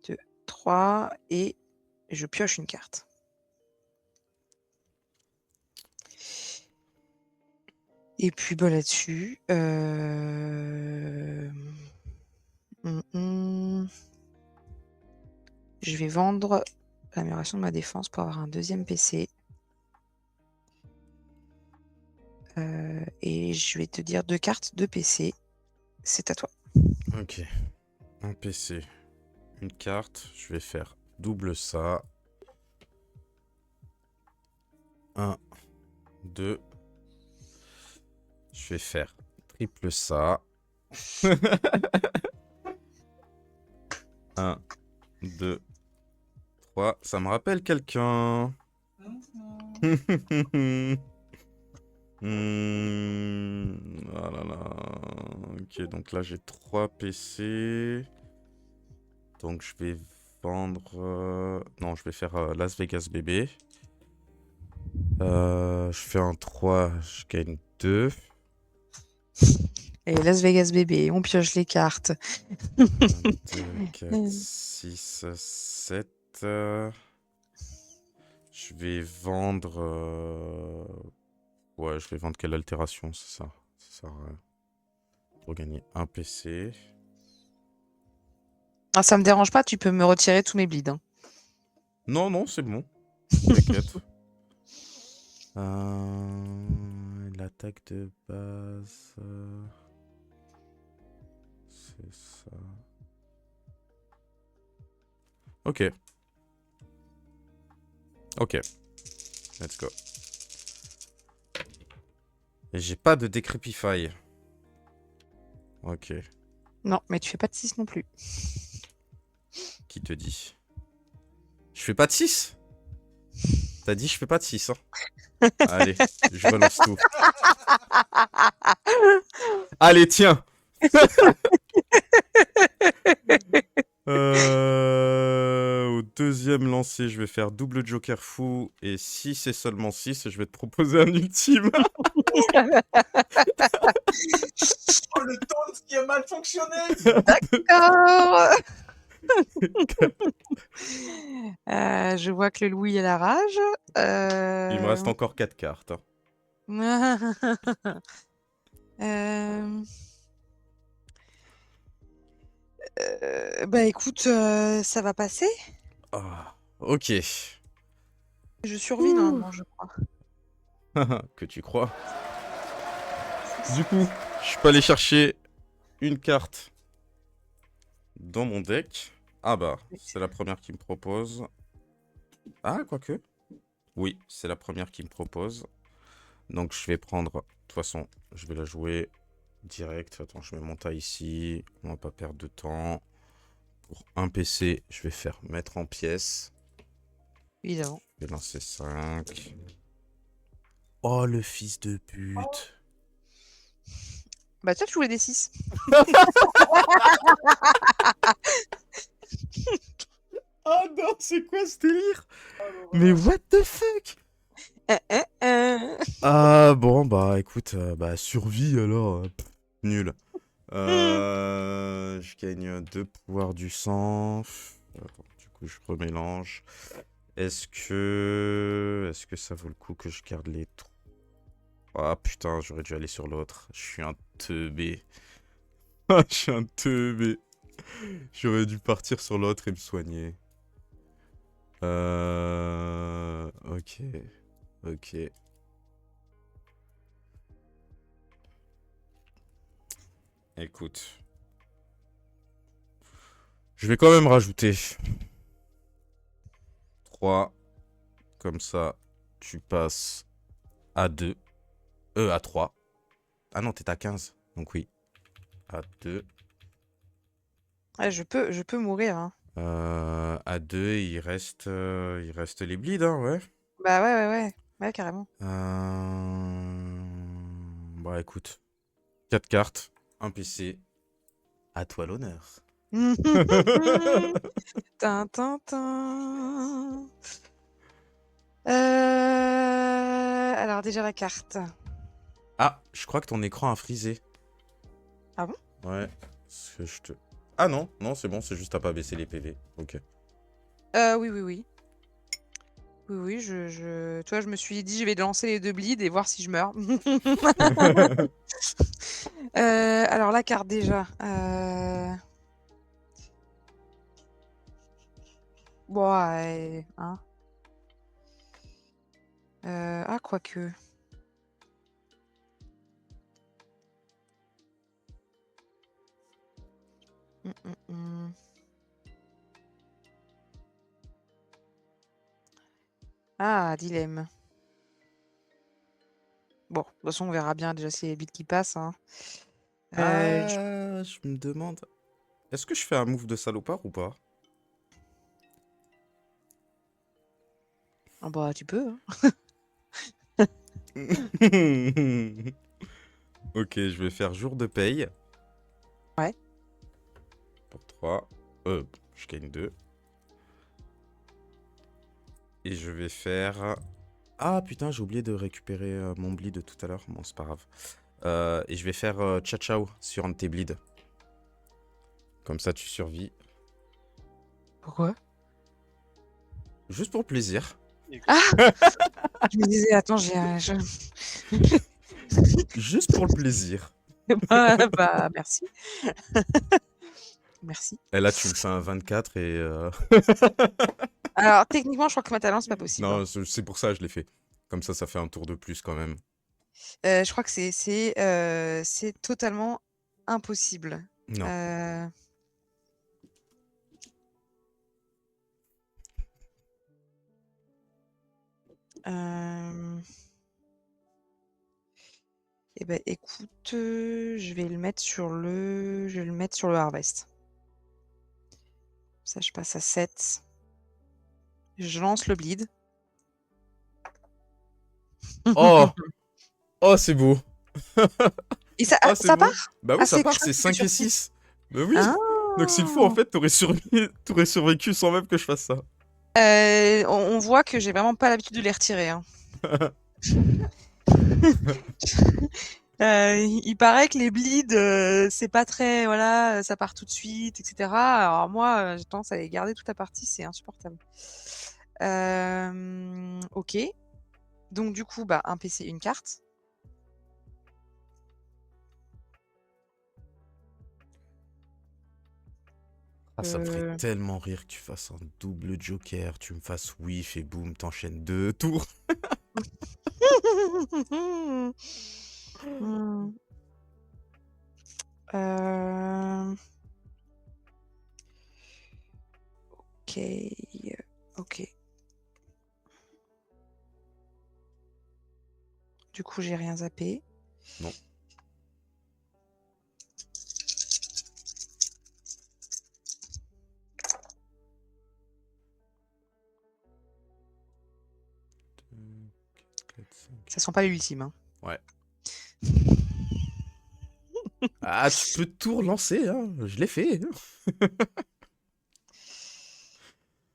D: 2, 3. Et je pioche une carte. Et puis, bah, là-dessus... Je vais vendre l'amélioration de ma défense pour avoir un deuxième PC. Et je vais te dire 2 cartes, 2 PC. C'est à toi.
A: Ok. Un PC. Une carte. Je vais faire double ça. 1, 2. Je vais faire triple ça. 1, 2, 3. Ça me rappelle quelqu'un. Ah là là. Ok, donc là j'ai 3 PC. Donc je vais vendre... Non, je vais faire Las Vegas bébé. Je fais un 3, je gagne 2.
D: Et Las Vegas bébé, on pioche les cartes.
A: 2, 4, 6, 7. Je vais vendre... Ouais, je vais vendre quelle altération, c'est ça. Ça sert à rien. Pour gagner un PC.
D: Ah, ça me dérange pas, tu peux me retirer tous mes bleeds. Hein.
A: Non, non, c'est bon. T'inquiète. L'attaque de base... C'est ça. Ok. Ok. Let's go. Et j'ai pas de Decrepify. Ok.
D: Non, mais tu fais pas de 6 non plus.
A: Qui te dit? Je fais pas de 6? T'as dit je fais pas de 6, hein? Allez, je relance tout. Allez, tiens. Au deuxième lancer, je vais faire double joker fou. Et si c'est seulement 6, je vais te proposer un ultime.
C: Oh, le taunt qui a mal fonctionné.
D: D'accord. Je vois que le Louis a la rage.
A: Il me reste encore 4 cartes.
D: Bah écoute, ça va passer.
A: Ah, ok.
D: Je survis normalement, je crois.
A: Que tu crois. Du coup, je peux aller chercher une carte dans mon deck. Ah bah, c'est la première qui me propose. Ah, quoique. Oui, c'est la première qui me propose. Donc je vais prendre... De toute façon, je vais la jouer direct. Attends, je mets mon tas ici. On va pas perdre de temps. Pour un PC, je vais faire mettre en pièces.
D: Évidemment.
A: Je vais lancer 5. Oh, le fils de pute.
D: Bah, toi, tu voulais des 6.
A: Oh non, c'est quoi ce délire? Mais what the fuck? Ah bon, bah écoute, bah survie alors. Nul. Je gagne 2 pouvoirs du sang. Attends, du coup, je remélange. Est-ce que ça vaut le coup que je garde les 3? Ah putain, j'aurais dû aller sur l'autre. Je suis un teubé. Ah, je suis un teubé. J'aurais dû partir sur l'autre et me soigner. Ok. Ok. Écoute. Je vais quand même rajouter 3. Comme ça, tu passes à 2. À 3. Ah non, t'es à 15. Donc oui. À 2.
D: Ouais, je peux mourir. Hein.
A: À 2, il reste les bleeds, hein, ouais.
D: Bah ouais, ouais, ouais. Ouais, carrément.
A: Bah écoute. 4 cartes, un PC. À toi l'honneur.
D: Tin, tin, tin. Alors déjà la carte.
A: Ah, je crois que ton écran a frisé.
D: Ah bon?
A: Ouais. Parce que je te... Ah non, non, c'est bon, c'est juste à pas baisser les PV. Ok.
D: Oui, oui, oui. Oui, oui, tu vois, je me suis dit, je vais lancer les 2 bleeds et voir si je meurs. Alors la carte déjà. Bon, ouais, hein. Ah, quoique. Hum. Ah, dilemme. Bon, de toute façon, on verra bien déjà si les bits qui passent. Hein.
A: Je me demande... Est-ce que je fais un move de salopard ou pas?
D: Ah bah, tu peux. Hein.
A: Ok, je vais faire jour de paye.
D: Ouais.
A: Pour 3. Je gagne 2. Et je vais faire... Ah putain, j'ai oublié de récupérer mon bleed de tout à l'heure. Bon, c'est pas grave. Et je vais faire Ciao sur un de tes bleeds. Comme ça, tu survis.
D: Pourquoi?
A: Juste pour le plaisir.
D: Ah! Je me disais, attends,
A: Juste pour le plaisir.
D: bah, merci. Merci.
A: Et là, tu me fais un 24 et...
D: Alors, techniquement, je crois que Matalan, c'est pas possible.
A: Non,
D: Hein.
A: c'est pour ça que je l'ai fait. Comme ça fait un tour de plus quand même.
D: Je crois que c'est totalement impossible.
A: Non.
D: Eh ben, écoute, je vais le mettre sur le harvest. Ça, je passe à 7. Je lance le bleed.
A: Oh! Oh, c'est beau.
D: Et ça,
A: Ah, c'est
D: ça
A: beau.
D: part?
A: Bah oui,
D: Ah,
A: ça
D: c'est
A: part,
D: que
A: c'est 5 et 6. Bah oui.
D: Ah.
A: Donc s'il faut, en fait, t'aurais survécu sans même que je fasse ça.
D: On voit que j'ai vraiment pas l'habitude de les retirer. Hein. Il paraît que les bleeds, c'est pas très, voilà, ça part tout de suite, etc. Alors moi, j'ai tendance à les garder toute la partie, c'est insupportable. Ok. Donc du coup, bah, un PC, une carte.
A: Ah, ça me ferait tellement rire que tu fasses un double joker, tu me fasses whiff et boum, t'enchaînes 2 tours.
D: Hmm. Euh, Ok. Ok. Du coup, j'ai rien zappé.
A: Non. Deux, quatre, cinq.
D: Ça sent pas l'ultime. Hein.
A: Ouais. Ah, tu peux tout relancer, hein. Je l'ai fait.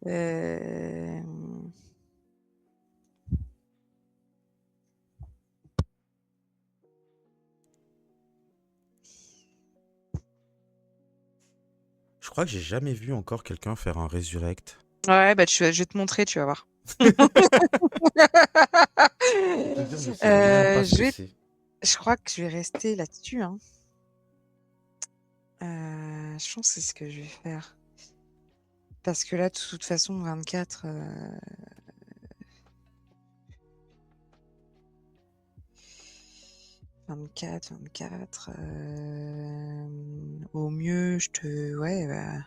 D: Euh,
A: Je crois que j'ai jamais vu encore quelqu'un faire un resurrect.
D: Ouais, bah je vais te montrer, tu vas voir.
A: Je sais même pas ce que
D: Je
A: c'est.
D: crois que je vais rester là-dessus. Hein. Je pense que c'est ce que je vais faire. Parce que là, de toute façon, 24. 24. Au mieux, je te. Ouais, bah.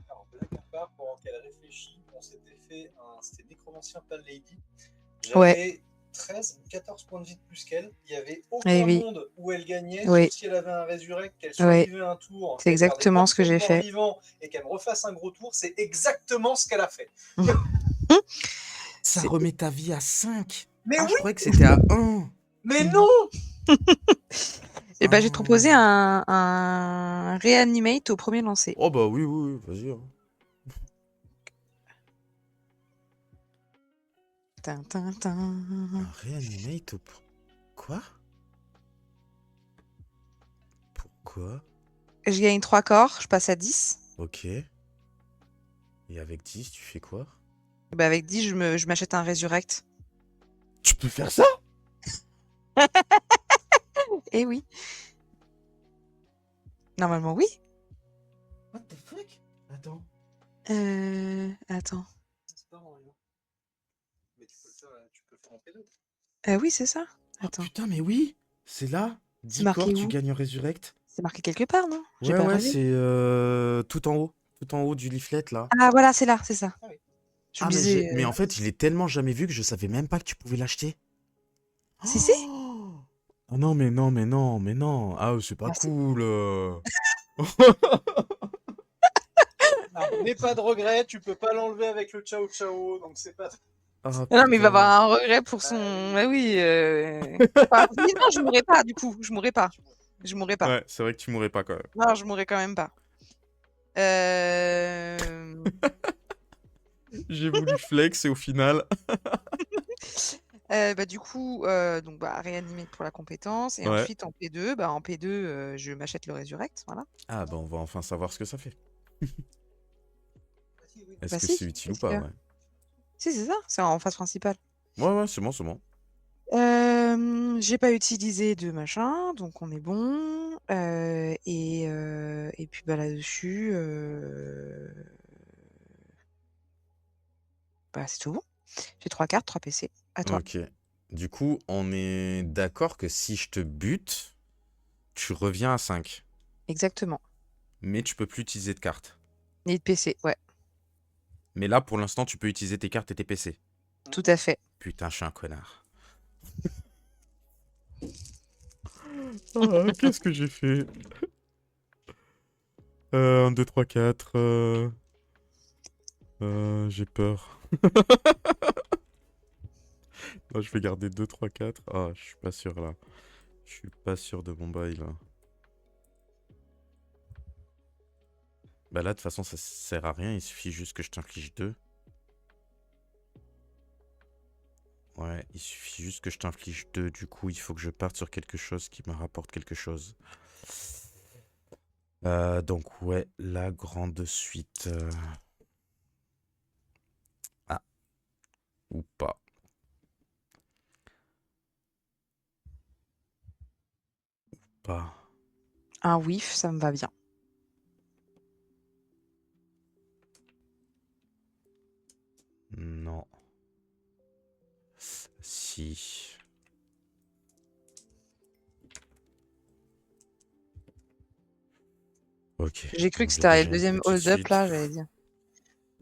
C: Alors, blague à part, pendant qu'elle réfléchit, on s'était fait un. C'était Nécromancien Pal Lady.
D: Ouais.
C: J'avais 13 ou 14 points de vie de plus qu'elle. Il n'y avait
D: Eh
C: aucun
D: oui.
C: monde où elle gagnait,
D: Oui.
C: sauf si elle avait un résurrect, qu'elle
D: Oui.
C: survivait un tour,
D: C'est
C: qu'elle perdait
D: exactement
C: pas de
D: ce que
C: points de
D: j'ai
C: mort
D: fait.
C: vivant et qu'elle me refasse un gros tour. C'est exactement ce qu'elle a fait.
A: Ça
D: C'est-
A: remet ta vie à 5.
C: Mais
A: Ah, je
C: oui,
A: croyais que c'était à 1.
C: mais non.
D: Et bah, j'ai
A: Ah.
D: proposé un reanimate au premier lancer.
A: Oh bah oui, oui, oui, vas-y. Hein.
D: Tin, tin, tin.
A: Un reanimate au... Quoi? Pourquoi?
D: Je gagne 3 corps, je passe à 10.
A: Ok. Et avec 10, tu fais quoi?
D: Et bah, avec 10, je m'achète un resurrect.
A: Tu peux faire ça?
D: Eh oui. Normalement, oui.
A: What the fuck? Attends.
D: Attends.
C: C'est pas vrai. Mais tu peux le faire en P2.
D: Oui, c'est ça.
A: Oh
D: Attends.
A: putain, mais oui! C'est là.
D: C'est
A: 10
D: marqué
A: corps, tu
D: où?
A: gagnes un resurrect.
D: C'est marqué quelque part, non? J'ai
A: Ouais,
D: pas
A: ouais,
D: relevé.
A: c'est tout en haut. Tout en haut du leaflet, là.
D: Ah, voilà, c'est là, c'est ça.
C: Ah oui.
D: Je
A: Ah,
D: me disais.
A: mais en fait, je l'ai tellement jamais vu que je savais même pas que tu pouvais l'acheter.
D: Si, si.
A: Oh ah non, mais non, mais non, mais non. Ah, c'est pas
D: Ah, si.
A: cool.
C: N'aie pas de regret, tu peux pas l'enlever avec le ciao ciao, donc c'est pas.
A: Ah,
D: Non, mais il va avoir
A: putain.
D: un regret pour son. Ah oui. Enfin, oui, non, je mourrai pas, du coup. Je mourrai pas. Je mourrai pas.
A: Ouais, c'est vrai que tu mourrais pas quand même.
D: Non, je mourrai quand même pas.
A: J'ai voulu flex et au final.
D: Bah, du coup, donc, bah, réanimer pour la compétence. Et
A: Ouais.
D: ensuite, en P2, je m'achète le Resurrect. Voilà.
A: Ah, bah on va enfin savoir ce que ça fait. Est-ce
D: Bah,
A: que
D: si.
A: c'est utile ou
D: Qu'est-ce qu'il y
A: pas,
D: a
A: ouais.
D: Si, c'est ça. C'est en phase principale.
A: Ouais, ouais, c'est bon, c'est bon.
D: J'ai pas utilisé de machin, donc on est bon. Et puis, bah, là-dessus, bah, c'est tout bon. J'ai 3 cartes, 3 PC. À toi.
A: Ok. Du coup, on est d'accord que si je te bute, tu reviens à 5.
D: Exactement.
A: Mais tu peux plus utiliser de cartes.
D: Ni de PC, ouais.
A: Mais là, pour l'instant, tu peux utiliser tes cartes et tes PC.
D: Tout à fait.
A: Putain, je suis un connard. Ah, qu'est-ce que j'ai fait 1, 2, 3, 4. J'ai peur. Non, je vais garder 2, 3, 4. Ah, je suis pas sûr là. Je suis pas sûr de mon bail là. Bah là, de toute façon, ça sert à rien. Il suffit juste que je t'inflige 2. Ouais, il suffit juste que je t'inflige 2. Du coup, il faut que je parte sur quelque chose qui me rapporte quelque chose. Donc, ouais, la grande suite. Ah, ou pas. Pas.
D: Un whiff, ça me va bien.
A: Non. parti. Ok.
D: J'ai cru
A: Donc,
D: que
A: j'ai
D: c'était
A: déjà
D: le
A: une
D: deuxième
A: petite
D: hold-up
A: suite.
D: là, j'allais dire.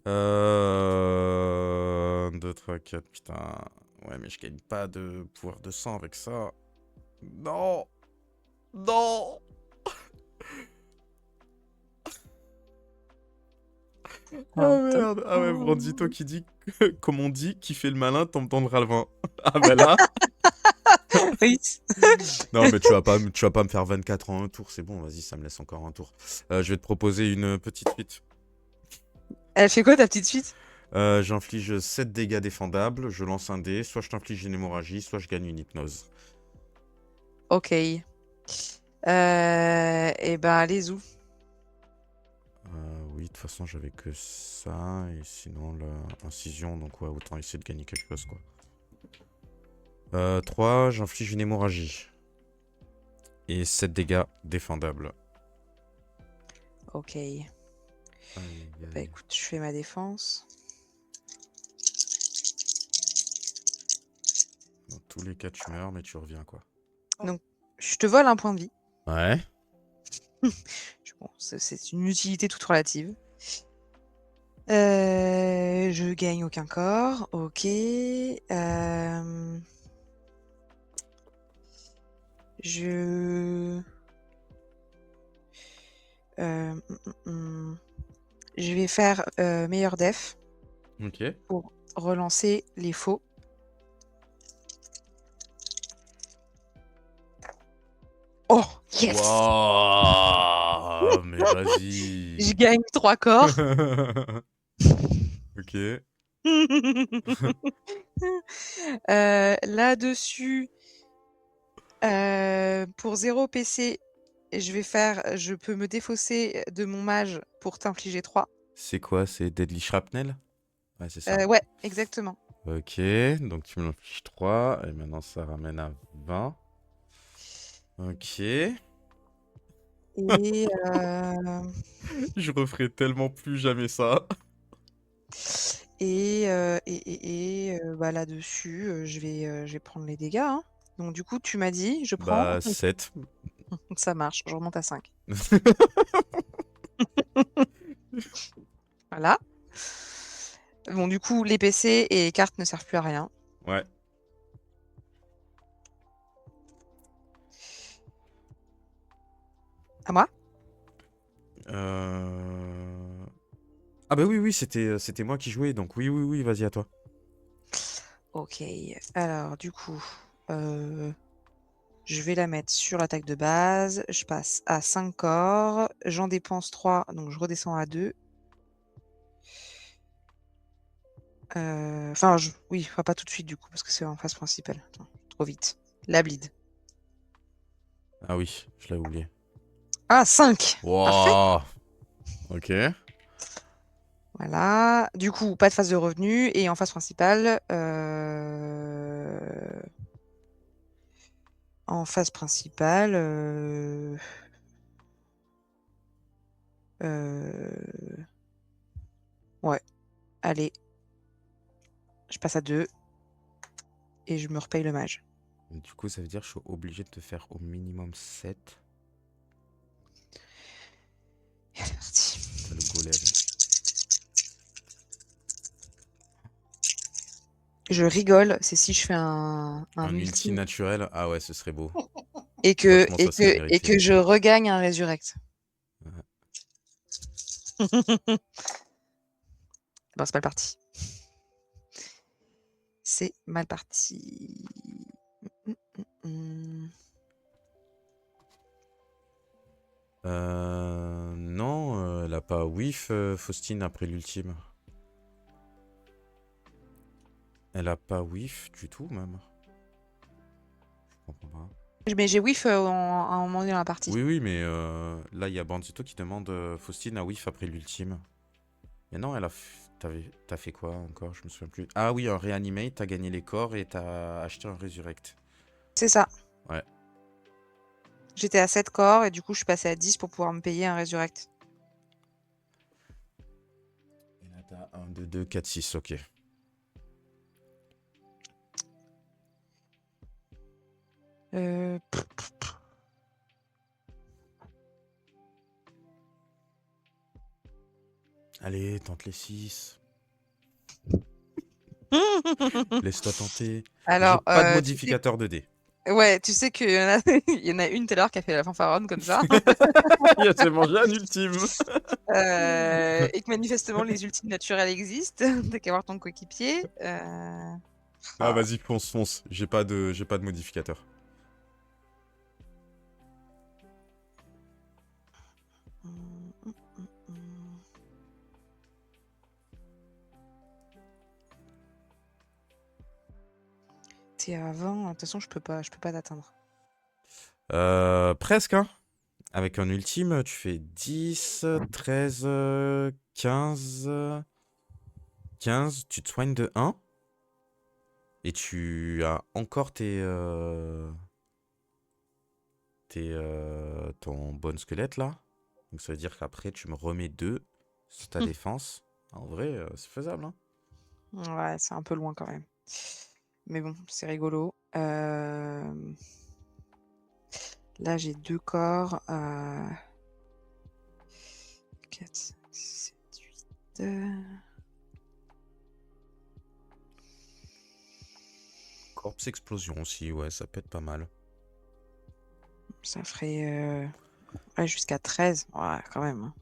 A: 1, 2, 3, 4, putain. Ouais, mais je gagne pas de pouvoir de sang avec ça. Non. Non. Ah merde. Ah ouais, Brandito qui dit, comme on dit, qui fait le malin tombe dans le ravin. Ah bah là.
D: Oui.
A: Non, mais tu vas pas me faire 24 en un tour, c'est bon, vas-y, ça me laisse encore un tour. Je vais te proposer une petite suite.
D: Elle fait quoi ta petite suite?
A: J'inflige 7 dégâts défendables, je lance un dé, soit je t'inflige une hémorragie, soit je gagne une hypnose.
D: Ok. Et ben allez où?
A: Oui, de toute façon, j'avais que ça, et sinon, l'incision, donc ouais, autant essayer de gagner quelque chose, quoi. 3, j'inflige une hémorragie. Et 7 dégâts défendables.
D: Ok.
A: Aïe,
D: Bah
A: aïe.
D: écoute, je fais ma défense.
A: Dans tous les cas, tu meurs, mais tu reviens, quoi.
D: Donc, je te vole un point de vie.
A: Ouais.
D: Bon, c'est une utilité toute relative. Je gagne aucun corps. Ok. Je... euh, hum, Je vais faire meilleur def
A: Ok.
D: pour relancer les faux. Oh, yes!
A: Waouh, mais vas-y.
D: Je gagne 3 corps.
A: Ok.
D: Là-dessus, pour 0 PC, je peux me défausser de mon mage pour t'infliger 3.
A: C'est quoi? C'est Deadly Shrapnel? Ouais, c'est ça.
D: Ouais, exactement.
A: Ok, donc tu me l'infliges 3, et maintenant ça ramène à 20. Ok.
D: Et,
A: Je referai tellement plus jamais ça.
D: bah, là-dessus, je vais prendre les dégâts, hein. Donc du coup, tu m'as dit, je prends.
A: Bah, 7.
D: Ça marche, je remonte à 5. Voilà. Bon, du coup, les PC et les cartes ne servent plus à rien.
A: Ouais.
D: À moi?
A: Ah bah oui, oui, c'était moi qui jouais, donc oui, oui, oui, vas-y, à toi.
D: Ok. Alors, du coup, je vais la mettre sur l'attaque de base. Je passe à 5 corps. J'en dépense 3, donc je redescends à 2. Enfin, oui, enfin, pas tout de suite, du coup, parce que c'est en phase principale. Attends, trop vite. La bleed.
A: Ah oui, je l'avais oublié.
D: Ah, 5! Parfait.
A: Wow. Ok.
D: Voilà. Du coup, pas de phase de revenu. Et en phase principale, en phase principale, ouais, allez, je passe à 2 et je me repaye le mage.
A: Du coup, ça veut dire que je suis obligé de te faire au minimum 7.
D: Et c'est parti.
A: T'as le golem.
D: Je rigole, c'est si je fais un
A: Un
D: ulti
A: ulti naturel? Ah ouais, ce serait beau.
D: et que,
A: Franchement,
D: et
A: ça serait
D: que, et
A: mérité.
D: que je regagne un résurrect.
A: Ouais.
D: Bon, c'est mal parti. C'est mal parti.
A: Non, elle a pas whiff, Faustine, après l'ultime. Elle a pas whiff du tout, même. Je comprends pas.
D: Mais j'ai whiff à un moment donné dans la partie.
A: Oui, oui, mais là, il y a Bandito qui demande Faustine a whiff après l'ultime. Mais non, t'as fait quoi encore? Je me souviens plus. Ah oui, un reanimate, t'as gagné les corps et t'as acheté un resurrect.
D: C'est ça.
A: Ouais.
D: J'étais à 7 corps et du coup, je suis passée à 10 pour pouvoir me payer un résurrect.
A: Et là, t'as 1, 2, 2, 4, 6, ok.
D: Euh,
A: Allez, tente les 6. Laisse-toi tenter. J'ai
D: Alors,
A: pas de
D: tu sais,
A: modificateur de dés.
D: ouais, tu sais qu'il y en a, il y en a une tout à l'heure qui a fait la fanfaronne comme ça,
A: Il s'est mangé un ultime.
D: et que manifestement les ultimes naturels existent. T'as qu'à voir ton coéquipier.
A: Ah, vas-y, fonce. J'ai pas de modificateur.
D: T'es à 20, de toute façon je peux pas t'atteindre.
A: Presque, hein. Avec un ultime, tu fais 10, 13, 15... 15, tu te soignes de 1. Et tu as encore ton bon squelette, là. Donc ça veut dire qu'après, tu me remets 2 sur ta défense. En vrai, c'est faisable, hein.
D: Ouais, c'est un peu loin quand même. Mais bon, c'est rigolo. Là, j'ai 2 corps. 4, 5, 6, 7, 8.
A: Corpse explosion aussi, ouais, ça peut être pas mal.
D: Ça ferait ouais, jusqu'à 13. Ouais, quand même. Hein.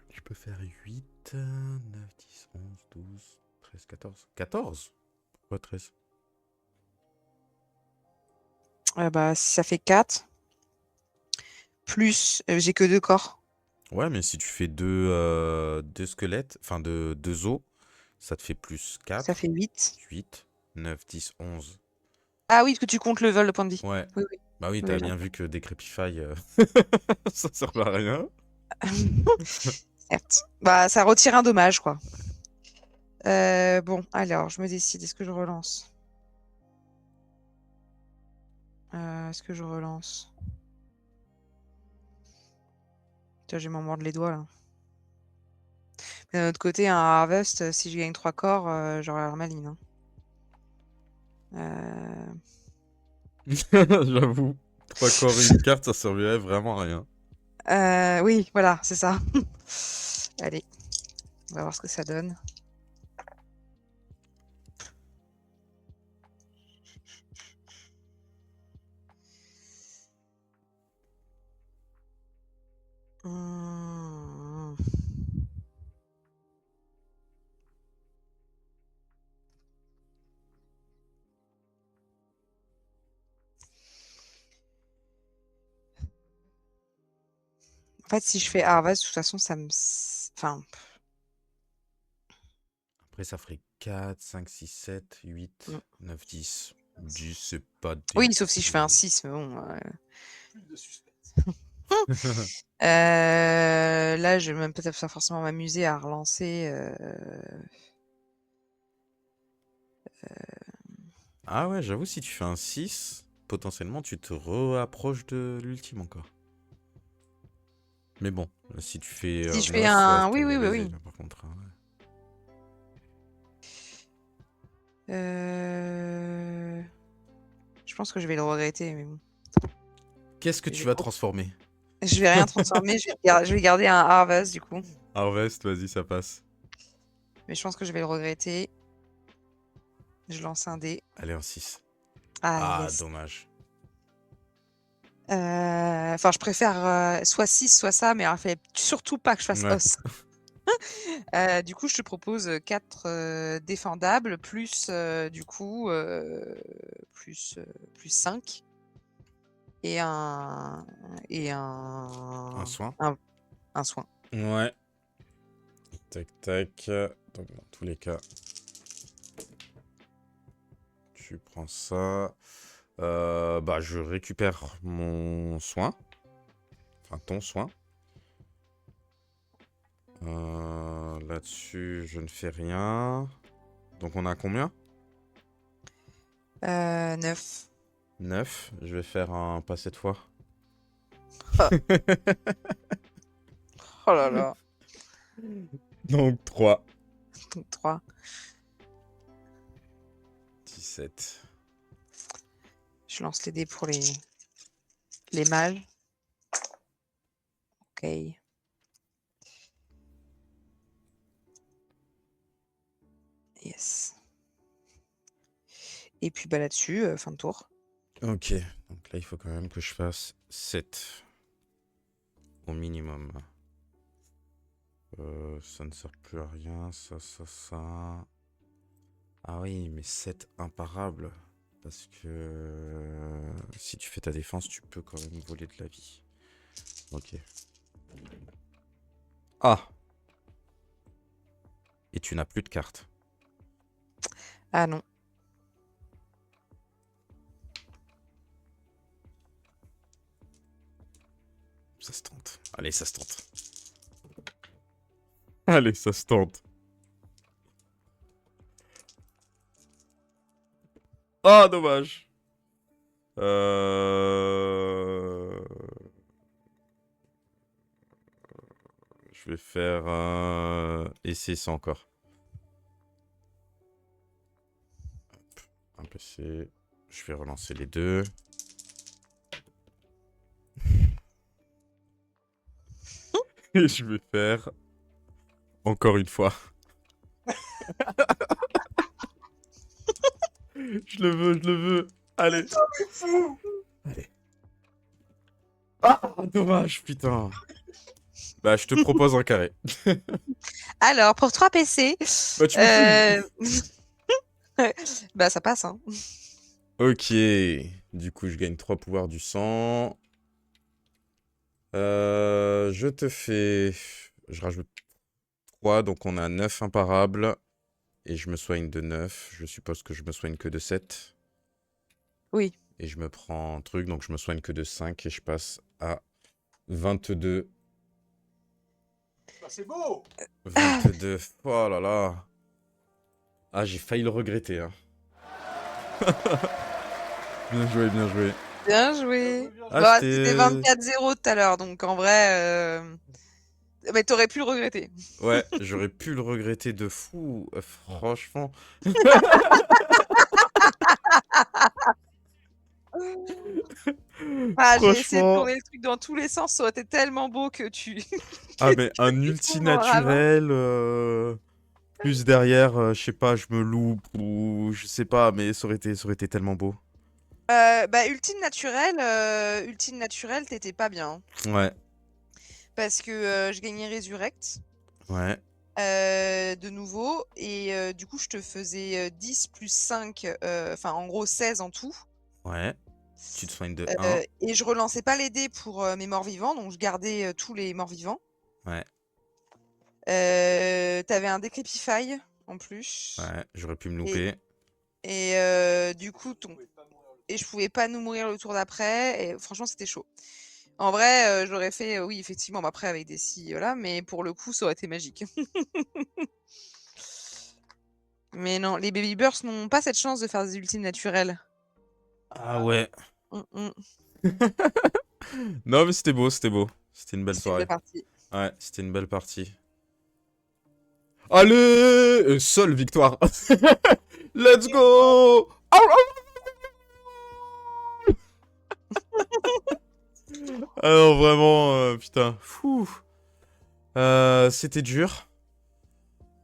A: Tu peux faire 8, 9, 10, 11, 12, 13, 14. 14 ? Pourquoi 13 ?
D: Bah, si ça fait 4, plus j'ai que 2 corps.
A: Ouais, mais si tu fais 2 squelettes, enfin 2 os, ça te fait plus
D: Ça
A: 4,
D: fait 8.
A: 8, 9, 10, 11.
D: Ah oui, parce que tu comptes le vol de point de vie.
A: Ouais.
D: Oui, oui.
A: Bah oui,
D: Oui,
A: t'as
D: d'accord.
A: bien vu que Decrepify, ça sert à rien.
D: Certes. Bah, ça retire un dommage, quoi. Bon, alors, je me décide. Est-ce que je relance? Est-ce que je relance? Tiens, je vais m'en mordre les doigts, là. Mais d'un autre côté, un Harvest, si je gagne 3 corps, j'aurai l'air maline. Hein.
A: J'avoue. 3 corps et une carte, ça servirait vraiment à rien.
D: Oui, voilà, c'est ça. Allez, on va voir ce que ça donne. Mmh. En fait, si je fais Harvest, de toute façon, ça me... Enfin,
A: Après, ça ferait 4, 5, 6, 7, 8,
D: non.
A: 9, 10. 10, c'est pas
D: Oui, sauf si je fais un
A: dégueu.
D: 6, mais bon...
C: Plus de suspense.
D: Là, je vais même peut-être pas forcément m'amuser à relancer...
A: Ah ouais, j'avoue, si tu fais un 6, potentiellement, tu te rapproches de l'ultime encore. Mais bon, si tu fais
D: Si je fais
A: 9, ouais,
D: un... Oui,
A: t'es
D: oui, oui,
A: baisé,
D: oui.
A: là, par contre. Hein, ouais.
D: Je pense que je vais le regretter, mais bon.
A: Qu'est-ce que
D: Je
A: tu
D: vais,
A: vas transformer?
D: je vais rien transformer, je vais garder un Harvest, du coup.
A: Harvest, vas-y, ça passe.
D: Mais je pense que je vais le regretter. Je lance un dé.
A: Allez, un 6.
D: Ah,
A: Ah,
D: yes.
A: dommage.
D: Enfin, je préfère soit 6, soit ça, mais il fallait surtout pas que je fasse
A: Ouais.
D: os. Du coup, je te propose 4 défendables, plus du coup plus 5 et un
A: Un soin.
D: un soin.
A: Ouais. Tac, tac. Donc, dans tous les cas, tu prends ça. Bah, je récupère mon soin. Enfin, ton soin. Là-dessus, je ne fais rien. Donc, on a combien?
D: 9.
A: 9. Je vais faire un pas cette fois.
D: Oh là là.
A: Donc, 3.
D: Donc 3.
A: 17.
D: Je lance les dés pour les mages. Ok. Yes. Et puis bah là-dessus, fin de tour.
A: Ok, donc là il faut quand même que je fasse 7 au minimum. Ça ne sert plus à rien, ça. Ah oui, mais 7 imparables. Parce que si tu fais ta défense, tu peux quand même voler de la vie. Ok. Ah! Et tu n'as plus de cartes.
D: Ah non.
A: Ça se tente. Allez, ça se tente. Allez, ça se tente. Ah, dommage. Je vais faire essayer ça encore. Un PC. Je vais relancer les deux. Et je vais faire encore une fois. Je le veux. Allez. Allez. Ah, dommage, putain. Bah, je te propose un carré.
D: Alors, pour 3 PC,
A: Bah, tu me
D: bah ça passe, hein.
A: Ok. Du coup, je gagne 3 pouvoirs du sang. Je te fais... Je rajoute 3, donc on a 9 imparables. Et je me soigne de 9. Je suppose que je me soigne que de 7.
D: Oui.
A: Et je me prends un truc, donc je me soigne que de 5. Et je passe à 22.
C: Bah, c'est beau!
A: 22. Oh là là. Ah, j'ai failli le regretter. Hein. Bien joué, bien joué.
D: Bien joué.
A: Ah,
D: Bah,
A: c'était...
D: c'était 24-0 tout à l'heure, donc en vrai, mais t'aurais pu le regretter.
A: Ouais, j'aurais pu le regretter de fou, franchement.
D: Ah, j'ai essayé de
A: Franchement.
D: tourner le truc dans tous les sens, ça aurait été tellement beau que tu
A: Ah,
D: que
A: mais un
D: tu tombes en ravin.
A: multinaturel, plus derrière, je sais pas, je me loupe ou je sais pas, mais ça aurait été tellement beau.
D: Bah, ultime naturel, t'étais pas bien.
A: Ouais,
D: Parce que je gagnais Resurrect
A: ouais,
D: de nouveau. Et du coup, je te faisais 10 plus 5, enfin en gros 16 en tout.
A: ouais. Tu te soignes de 1.
D: Et je relançais pas les dés pour mes morts vivants, donc je gardais tous les morts vivants.
A: Ouais,
D: T'avais un Decrepify en plus.
A: ouais, j'aurais pu me
D: Et,
A: louper.
D: et du coup, et je pouvais pas nous mourir le tour d'après. Et franchement, c'était chaud. En vrai, j'aurais fait, oui, effectivement, après avec des si, voilà, mais pour le coup, ça aurait été magique. Mais non, les Baby Bursts n'ont pas cette chance de faire des ultimes naturels.
A: Ah ouais.
D: Mm, mm.
A: Non, mais c'était beau, c'était beau. C'était une belle
D: C'était une
A: soirée.
D: belle partie.
A: Ouais, c'était une belle partie. Allez, seule victoire. Let's go. Ah non, vraiment, putain. Fou. C'était dur.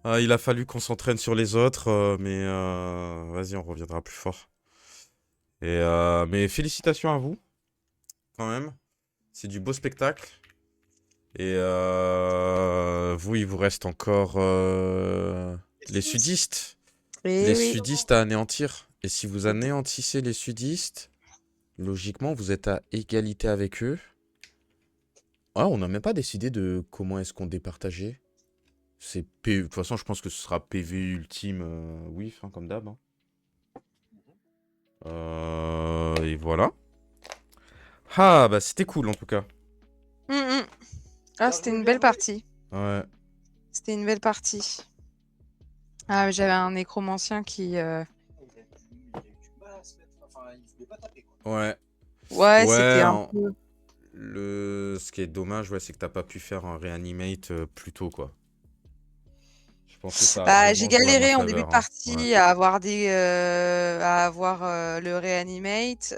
A: Il a fallu qu'on s'entraîne sur les autres, mais vas-y, on reviendra plus fort. Mais félicitations à vous, quand même. C'est du beau spectacle. Et vous, il vous reste encore les sudistes.
D: Eh
A: Les
D: oui.
A: sudistes à anéantir. Et si vous anéantissez les sudistes, logiquement, vous êtes à égalité avec eux. Ah, on n'a même pas décidé de comment est-ce qu'on départageait. De toute façon, je pense que ce sera PV ultime, oui, hein, comme d'hab. Hein. Et voilà. Ah, bah c'était cool en tout cas.
D: Mm, mm. Ah, c'était une belle partie.
A: Ouais.
D: C'était une belle partie. Ah, j'avais un nécromancien qui...
C: Il a eu du mal à se mettre. Enfin, il voulait pas taper, quoi.
A: Ouais.
D: Ouais,
A: Ouais,
D: c'était un peu...
A: Ce qui est dommage, ouais, c'est que t'as pas pu faire un reanimate plus tôt, quoi. Je pense que ça a
D: Bah, j'ai
A: vraiment joué à ma
D: galéré en début de
A: faveur. Hein. Ouais.
D: partie à avoir le reanimate.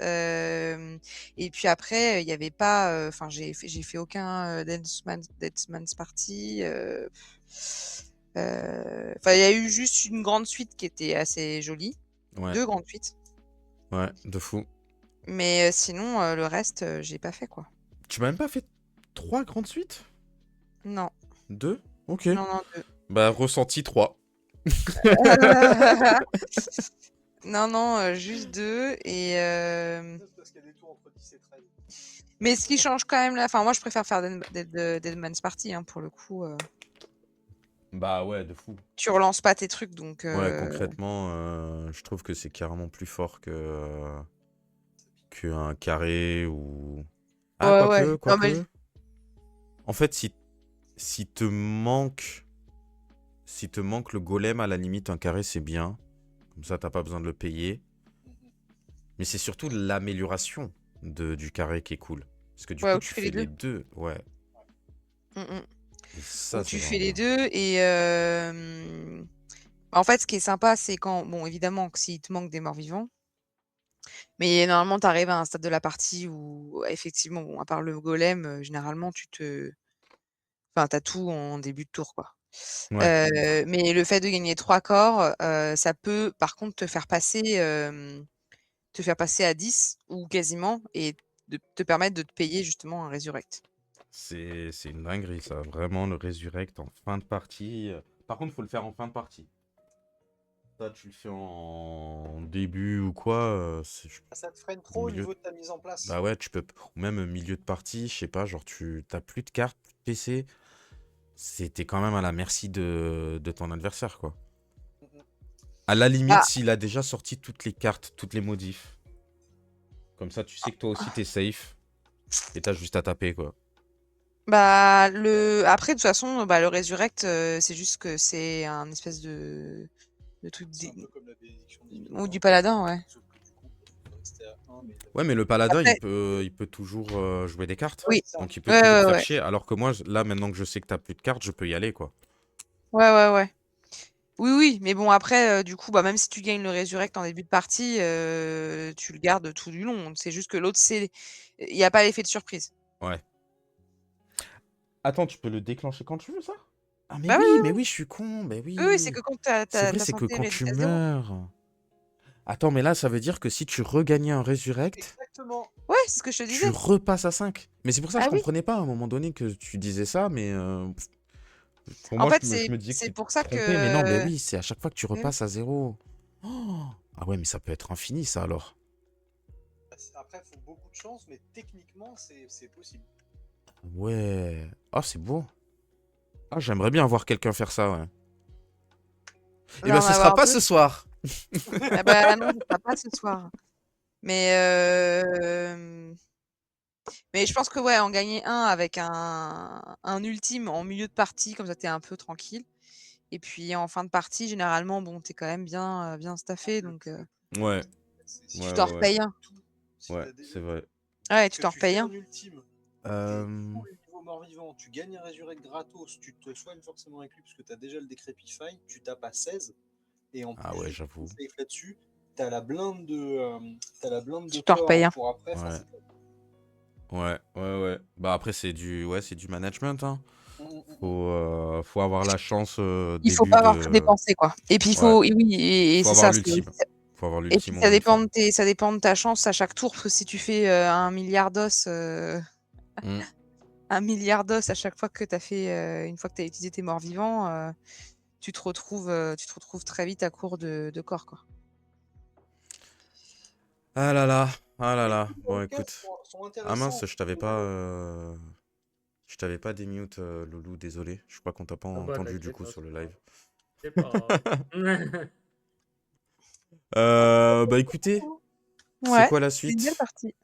D: Et puis après, il n'y avait pas. Enfin, j'ai fait aucun Deathman's Party. Enfin, il y a eu juste une grande suite qui était assez jolie.
A: Ouais,
D: 2 grandes suites.
A: ouais, de fou.
D: Mais sinon, le reste, j'ai pas fait quoi.
A: Tu m'as même pas fait 3 grandes suites?
D: Non,
A: 2? Ok.
D: non, non, 2.
A: Bah, ressenti 3.
D: Non, non, juste 2 et
C: Parce qu'il y a des tours entre 10 et 13.
D: mais ce qui change quand même là, enfin moi je préfère faire Deadman's Party hein, pour le coup.
A: Bah ouais, de fou.
D: Tu relances pas tes trucs donc.
A: Ouais, concrètement, je trouve que c'est carrément plus fort qu'un carré ou... Ah,
D: Ouais, ouais. Non, mais
A: quoique. En fait, si te manque le golem, à la limite, un carré, c'est bien. Comme ça, t'as pas besoin de le payer. Mais c'est surtout l'amélioration du carré qui est cool. Parce que du
D: ouais,
A: coup,
D: où
A: tu
D: tu fais
A: fais
D: les
A: les
D: deux.
A: deux. Ouais.
D: Mm, mm.
A: Et ça,
D: Où
A: c'est
D: tu fais
A: vraiment
D: les
A: bien.
D: deux et en fait ce qui est sympa c'est quand bon évidemment que s'il te manque des morts vivants, mais normalement tu arrives à un stade de la partie où effectivement bon à part le golem, généralement enfin t'as tout en début de tour quoi.
A: Ouais.
D: Mais le fait de gagner 3 corps, ça peut par contre te faire passer à 10 ou quasiment et de te permettre de te payer justement un resurrect.
A: C'est une dinguerie, ça. Vraiment, le resurrect en fin de partie. Par contre, faut le faire en fin de partie. Ça, tu le fais en début ou quoi.
C: Ça te freine trop au
A: milieu.
C: niveau de ta mise en place.
A: Bah ouais, tu peux. Ou même milieu de partie, je sais pas, genre t'as plus de cartes, plus de PC. T'es quand même à la merci de ton adversaire, quoi. À la limite,
D: Ah,
A: s'il a déjà sorti toutes les cartes, toutes les modifs. Comme ça, tu sais que toi aussi, t'es safe. Et t'as juste à taper, quoi.
D: bah après de toute façon, bah, le resurrect, c'est juste que c'est un espèce de truc
C: C'est un peu comme la bénédiction divine.
D: ou du paladin, ouais.
C: Sauf que du coup, il faut rester à 1, mais
A: Ouais, mais le paladin,
D: Après
A: il peut toujours jouer des cartes.
D: oui.
A: Donc il peut
D: Ouais,
A: toujours
D: ouais,
A: faire
D: ouais.
A: chier. Alors que moi, là, maintenant que je sais que t'as plus de cartes, je peux y aller, quoi.
D: Ouais, ouais, ouais. Oui, oui, mais bon après, du coup, bah, même si tu gagnes le resurrect en début de partie, tu le gardes tout du long. C'est juste que l'autre, il y a pas l'effet de surprise.
A: Ouais. Attends, tu peux le déclencher quand tu veux, ça? Ah,
D: Bah, oui,
A: mais oui, je suis con, mais
D: oui, oui, c'est
A: oui.
D: que quand
A: C'est vrai,
D: ta
A: c'est que
D: santé est
A: quand tu
D: réduite à 0.
A: meurs. Attends, mais là, ça veut dire que si tu regagnais un resurrect,
C: exactement.
D: Ouais, c'est ce que je te
A: tu
D: disais.
A: repasses à 5. Mais c'est pour ça que
D: Ah
A: je
D: oui.
A: comprenais pas à un moment donné que tu disais ça, mais pour
D: En
A: moi,
D: fait,
A: je me disais que
D: c'est
A: tu te
D: pour ça
A: trompais, mais non, mais
D: que
A: oui, c'est à chaque fois que tu
D: mais oui.
A: repasses à 0. Oh ah ouais, mais ça peut être infini, ça, alors.
C: Après, il faut beaucoup de chance, mais techniquement, c'est possible.
A: Ouais. Ah, c'est beau. Ah, j'aimerais bien voir quelqu'un faire ça, ouais. Eh
D: Va
A: ben,
D: en
A: ce sera
D: avoir
A: pas
D: 2.
A: ce soir.
D: Ah bah, non, ce sera pas ce soir. Mais je pense que, ouais, en gagner un avec un ultime en milieu de partie, comme ça, tu es un peu tranquille et puis en fin de partie, généralement, bon, tu es quand même bien staffé donc
A: Ouais,
C: Si
A: ouais,
D: tu
C: tu
D: t'en
A: ouais, ouais.
D: repayes un.
C: si
A: Ouais,
C: t'as
A: c'est vrai.
D: Ouais, tu
C: que
D: t'en
C: tu fais
D: repayes
C: un
D: un.
C: ultime, t'es
A: Euh...
C: full niveau mort-vivant, tu gagnes un resurrect gratos, tu te soignes forcément avec lui parce que t'as déjà le Decrepify, tu tapes à 16, et en
A: Ah
C: plus
A: ouais,
C: du
A: j'avoue.
C: safe là-dessus, t'as la blinde de
D: Tu t'en repayes
C: corps
D: un.
C: pour après.
A: Ouais. Ouais, ouais, ouais. Bah après, c'est du management, hein. Faut avoir la chance
D: Il faut
A: début
D: pas avoir tout
A: de...
D: dépensé, quoi et puis il
A: Ouais,
D: faut et oui et
A: faut
D: c'est
A: avoir
D: ça,
A: l'ultime. Faut avoir
D: et puis
A: l'ultime en une fois.
D: ça dépend de ta chance à chaque tour, parce que si tu fais, 1 milliard d'os,
A: Mm.
D: 1 milliard d'os à chaque fois que tu as fait, une fois que tu as utilisé tes morts vivants, tu te retrouves très vite à court de corps, quoi.
A: Ah là là, ah là
C: Les
A: là.
C: coups
A: Bon,
C: dans le cas
A: écoute.
C: sont
A: Ah mince,
C: intéressants.
A: je t'avais pas démute, Loulou, désolé. Je crois qu'on t'a pas
B: Ah bah,
A: entendu du
B: t'inquiète
A: coup
B: pas,
A: sur le
B: c'est pas
A: live.
B: grave. C'est pas grave.
A: Bah écoutez, c'est
D: Ouais,
A: quoi la
D: c'était une belle
A: suite?
D: partie.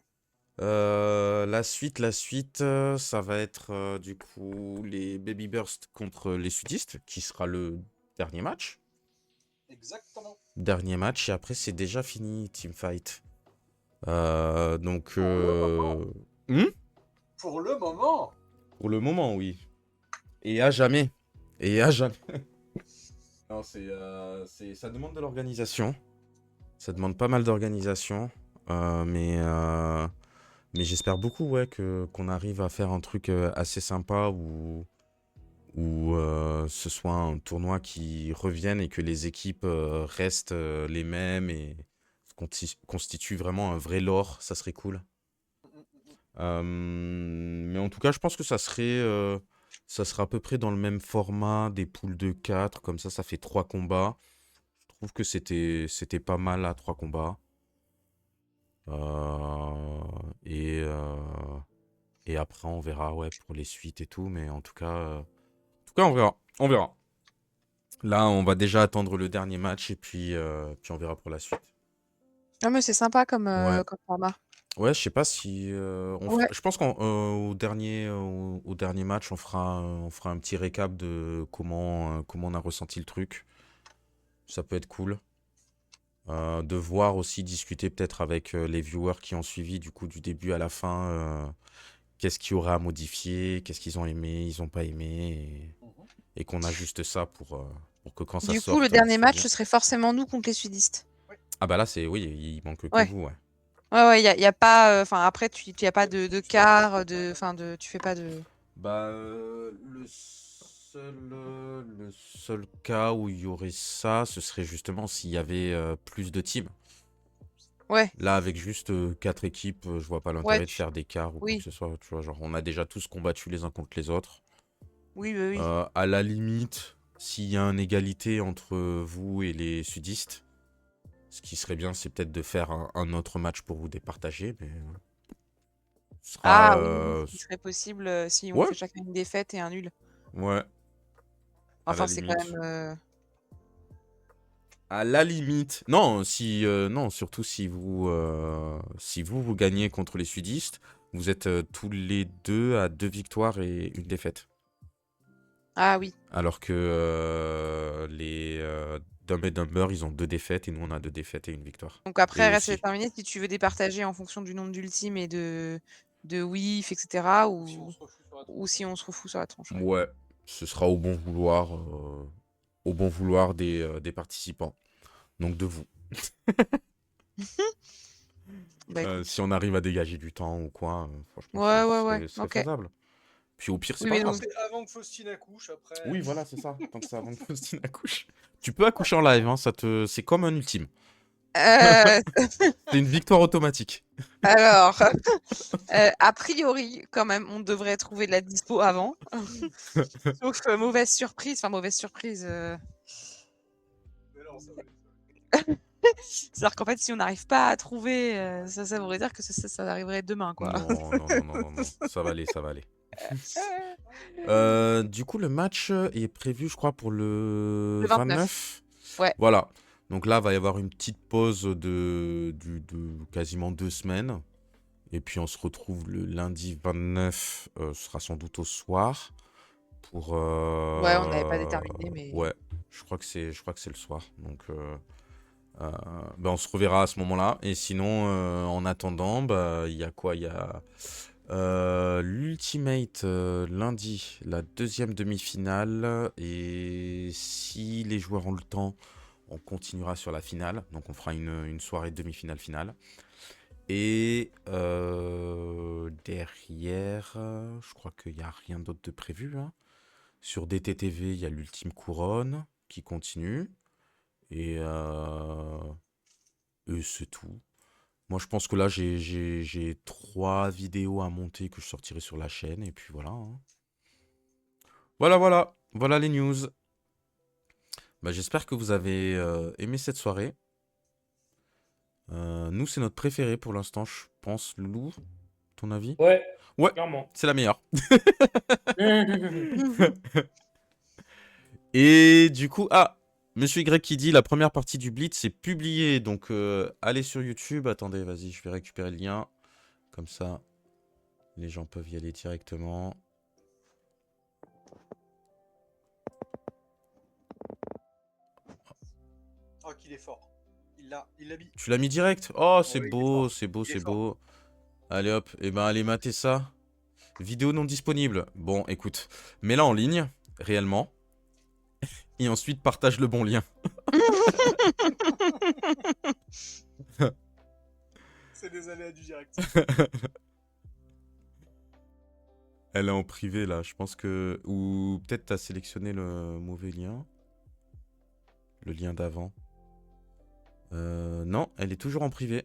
A: La suite, ça va être du coup les Baby Burst contre les sudistes, qui sera le dernier match.
C: Exactement.
A: Dernier match, et après c'est déjà fini, Teamfight. Donc, hmm
C: Pour le moment.
A: pour le moment, oui. Et à jamais. Et à jamais. Non, ça demande de l'organisation. Ça demande pas mal d'organisation. Mais j'espère beaucoup, ouais, qu'on arrive à faire un truc assez sympa où ce soit un tournoi qui revienne et que les équipes restent les mêmes et constituent vraiment un vrai lore. Ça serait cool. Mais en tout cas, je pense que ça serait à peu près dans le même format des poules de 4. Comme ça fait 3 combats. Je trouve que c'était pas mal à 3 combats. Euh, et, euh, et après, on verra, ouais, pour les suites et tout. Mais en tout cas, on verra. On verra. Là, on va déjà attendre le dernier match et puis on verra pour la suite.
D: Non, mais c'est sympa comme,
A: Ouais.
D: comme format.
A: Ouais, je sais pas si
D: Ouais.
A: je pense qu'au au dernier match, on fera un petit récap de comment on a ressenti le truc. Ça peut être cool. De voir aussi, discuter peut-être avec les viewers qui ont suivi du coup du début à la fin, qu'est-ce qu'il y aura à modifier, qu'est-ce qu'ils ont aimé, ils ont pas aimé, et qu'on ajuste ça pour que quand ça
D: Du coup, le
A: sorte,
D: dernier
A: ce soit
D: match,
A: bien.
D: ce serait forcément nous contre les sudistes.
A: Ah bah là, oui, il manque que
D: Ouais.
A: vous, ouais.
D: Ouais, y a pas, enfin après, tu y a pas de quart, tu fais pas de.
A: Bah, le seul cas où il y aurait ça, ce serait justement s'il y avait plus de teams.
D: Ouais,
A: Là, avec juste 4 équipes, je vois pas
D: ouais,
A: l'intérêt de faire des quarts ou quoi que
D: oui,
A: ce soit. Tu vois, genre, on a déjà tous combattu les uns contre les autres.
D: oui, bah oui.
A: À la limite, s'il y a une égalité entre vous et les sudistes, ce qui serait bien, c'est peut-être de faire un autre match pour vous départager, mais ce sera...
D: Ah oui, ce qui serait possible si on
A: Ouais,
D: fait chacun une défaite et un nul.
A: ouais, à la
D: Enfin, c'est quand
A: limite.
D: même.
A: À la limite. Non, non, surtout si vous gagnez contre les sudistes, vous êtes tous les deux à 2 victoires et une défaite.
D: Ah oui.
A: Alors que les Dumb et Dumber, ils ont 2 défaites et nous, on a 2 défaites et une victoire.
D: Donc après,
A: Et
D: reste à
A: aussi.
D: déterminer si tu veux départager en fonction du nombre d'ultimes et de whiff, etc. Ou si on se refout sur la tronche. Ouais.
A: Ouais, ce sera au bon vouloir des participants. Donc de vous.
D: Bah écoute.
A: Si on arrive à dégager du temps ou quoi, franchement,
D: Ouais, ouais,
A: ce
D: ouais.
A: serait
D: Ok.
A: faisable. Puis au pire, c'est
D: Oui,
A: pas
D: mais
A: grave.
D: donc.
E: C'est avant que Faustine accouche, après.
A: Oui, voilà, c'est ça. Tant que c'est avant que Faustine accouche. Tu peux accoucher en live, hein, c'est comme un ultime.
D: Euh,
A: C'est une victoire automatique.
D: alors, a priori, quand même, on devrait trouver de la dispo avant. Sauf mauvaise surprise. Enfin, mauvaise surprise.
E: Mais non, ça va
D: C'est-à-dire qu'en fait, si on n'arrive pas à trouver, ça voudrait dire que ça arriverait demain, quoi.
A: Non, non, non, non, non, non. Ça va aller, ça va aller. Du coup, le match est prévu, je crois, pour le 29.
D: Ouais.
A: Voilà. Donc là, va y avoir une petite pause de quasiment 2 semaines. Et puis, on se retrouve le lundi 29. Ce sera sans doute au soir. Pour.
D: Ouais, on n'avait pas déterminé, mais.
A: Ouais, je crois que c'est le soir. Donc, ben, on se reverra à ce moment-là. Et sinon, en attendant, bah, il y a quoi? Il y a l'Ultimate lundi, la deuxième demi-finale. Et si les joueurs ont le temps, on continuera sur la finale. Donc, on fera une soirée demi-finale finale. Et derrière, je crois qu'il n'y a rien d'autre de prévu, hein. Sur DTTV, il y a l'Ultime Couronne qui continue. Et c'est tout. Moi, je pense que là, j'ai 3 vidéos à monter que je sortirai sur la chaîne. Et puis voilà, hein. Voilà, voilà. Voilà les news. Bah, j'espère que vous avez aimé cette soirée. Nous, c'est notre préféré pour l'instant, je pense. Loulou, ton avis?
B: Ouais,
A: Ouais,
B: clairement.
A: c'est la meilleure. Et du coup, Monsieur Y qui dit la première partie du Blitz est publiée. Donc, allez sur YouTube. Attendez, vas-y, je vais récupérer le lien. Comme ça, les gens peuvent y aller directement.
E: Oh, qu'il est fort. Il l'a mis.
A: Tu l'as mis direct? Oh, c'est
E: il est
A: beau,
E: fort.
A: c'est beau,
E: Il est
A: c'est
E: fort.
A: beau. Allez hop, et ben allez mater ça. Vidéo non disponible. Bon, écoute, mets-la en ligne, réellement. Et ensuite, partage le bon lien.
E: C'est des aléas du direct.
A: Elle est en privé là, je pense que... Ou peut-être t'as sélectionné le mauvais lien. Le lien d'avant. Non, elle est toujours en privé.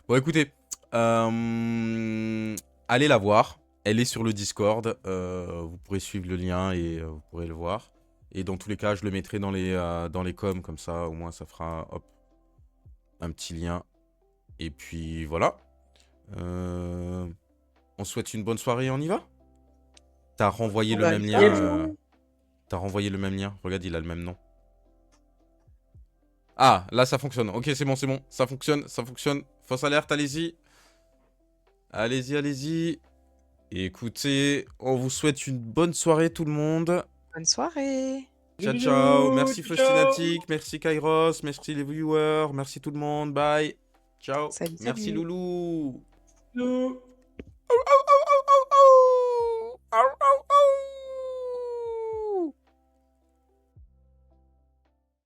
A: Bon écoutez, allez la voir. Elle est sur le Discord. Vous pourrez suivre le lien et vous pourrez le voir. Et dans tous les cas, je le mettrai dans les coms, comme ça, au moins ça fera hop, un petit lien. Et puis voilà. On souhaite une bonne soirée et on y va. T'as renvoyé le même lien. T'as renvoyé le même lien. Regarde, il a le même nom. Ah, là ça fonctionne. Ok, c'est bon, c'est bon. Ça fonctionne, ça fonctionne. Fausse alerte, allez-y. Allez-y, allez-y. Écoutez, on vous souhaite une bonne soirée tout le monde.
D: Bonne soirée.
A: Ciao, ciao. Merci
B: Ciao.
A: Faustinatic, merci Kairos, merci les viewers, merci tout le monde. Bye. Ciao.
D: Salut,
A: Merci
D: salut.
A: Loulou.
B: Bisous.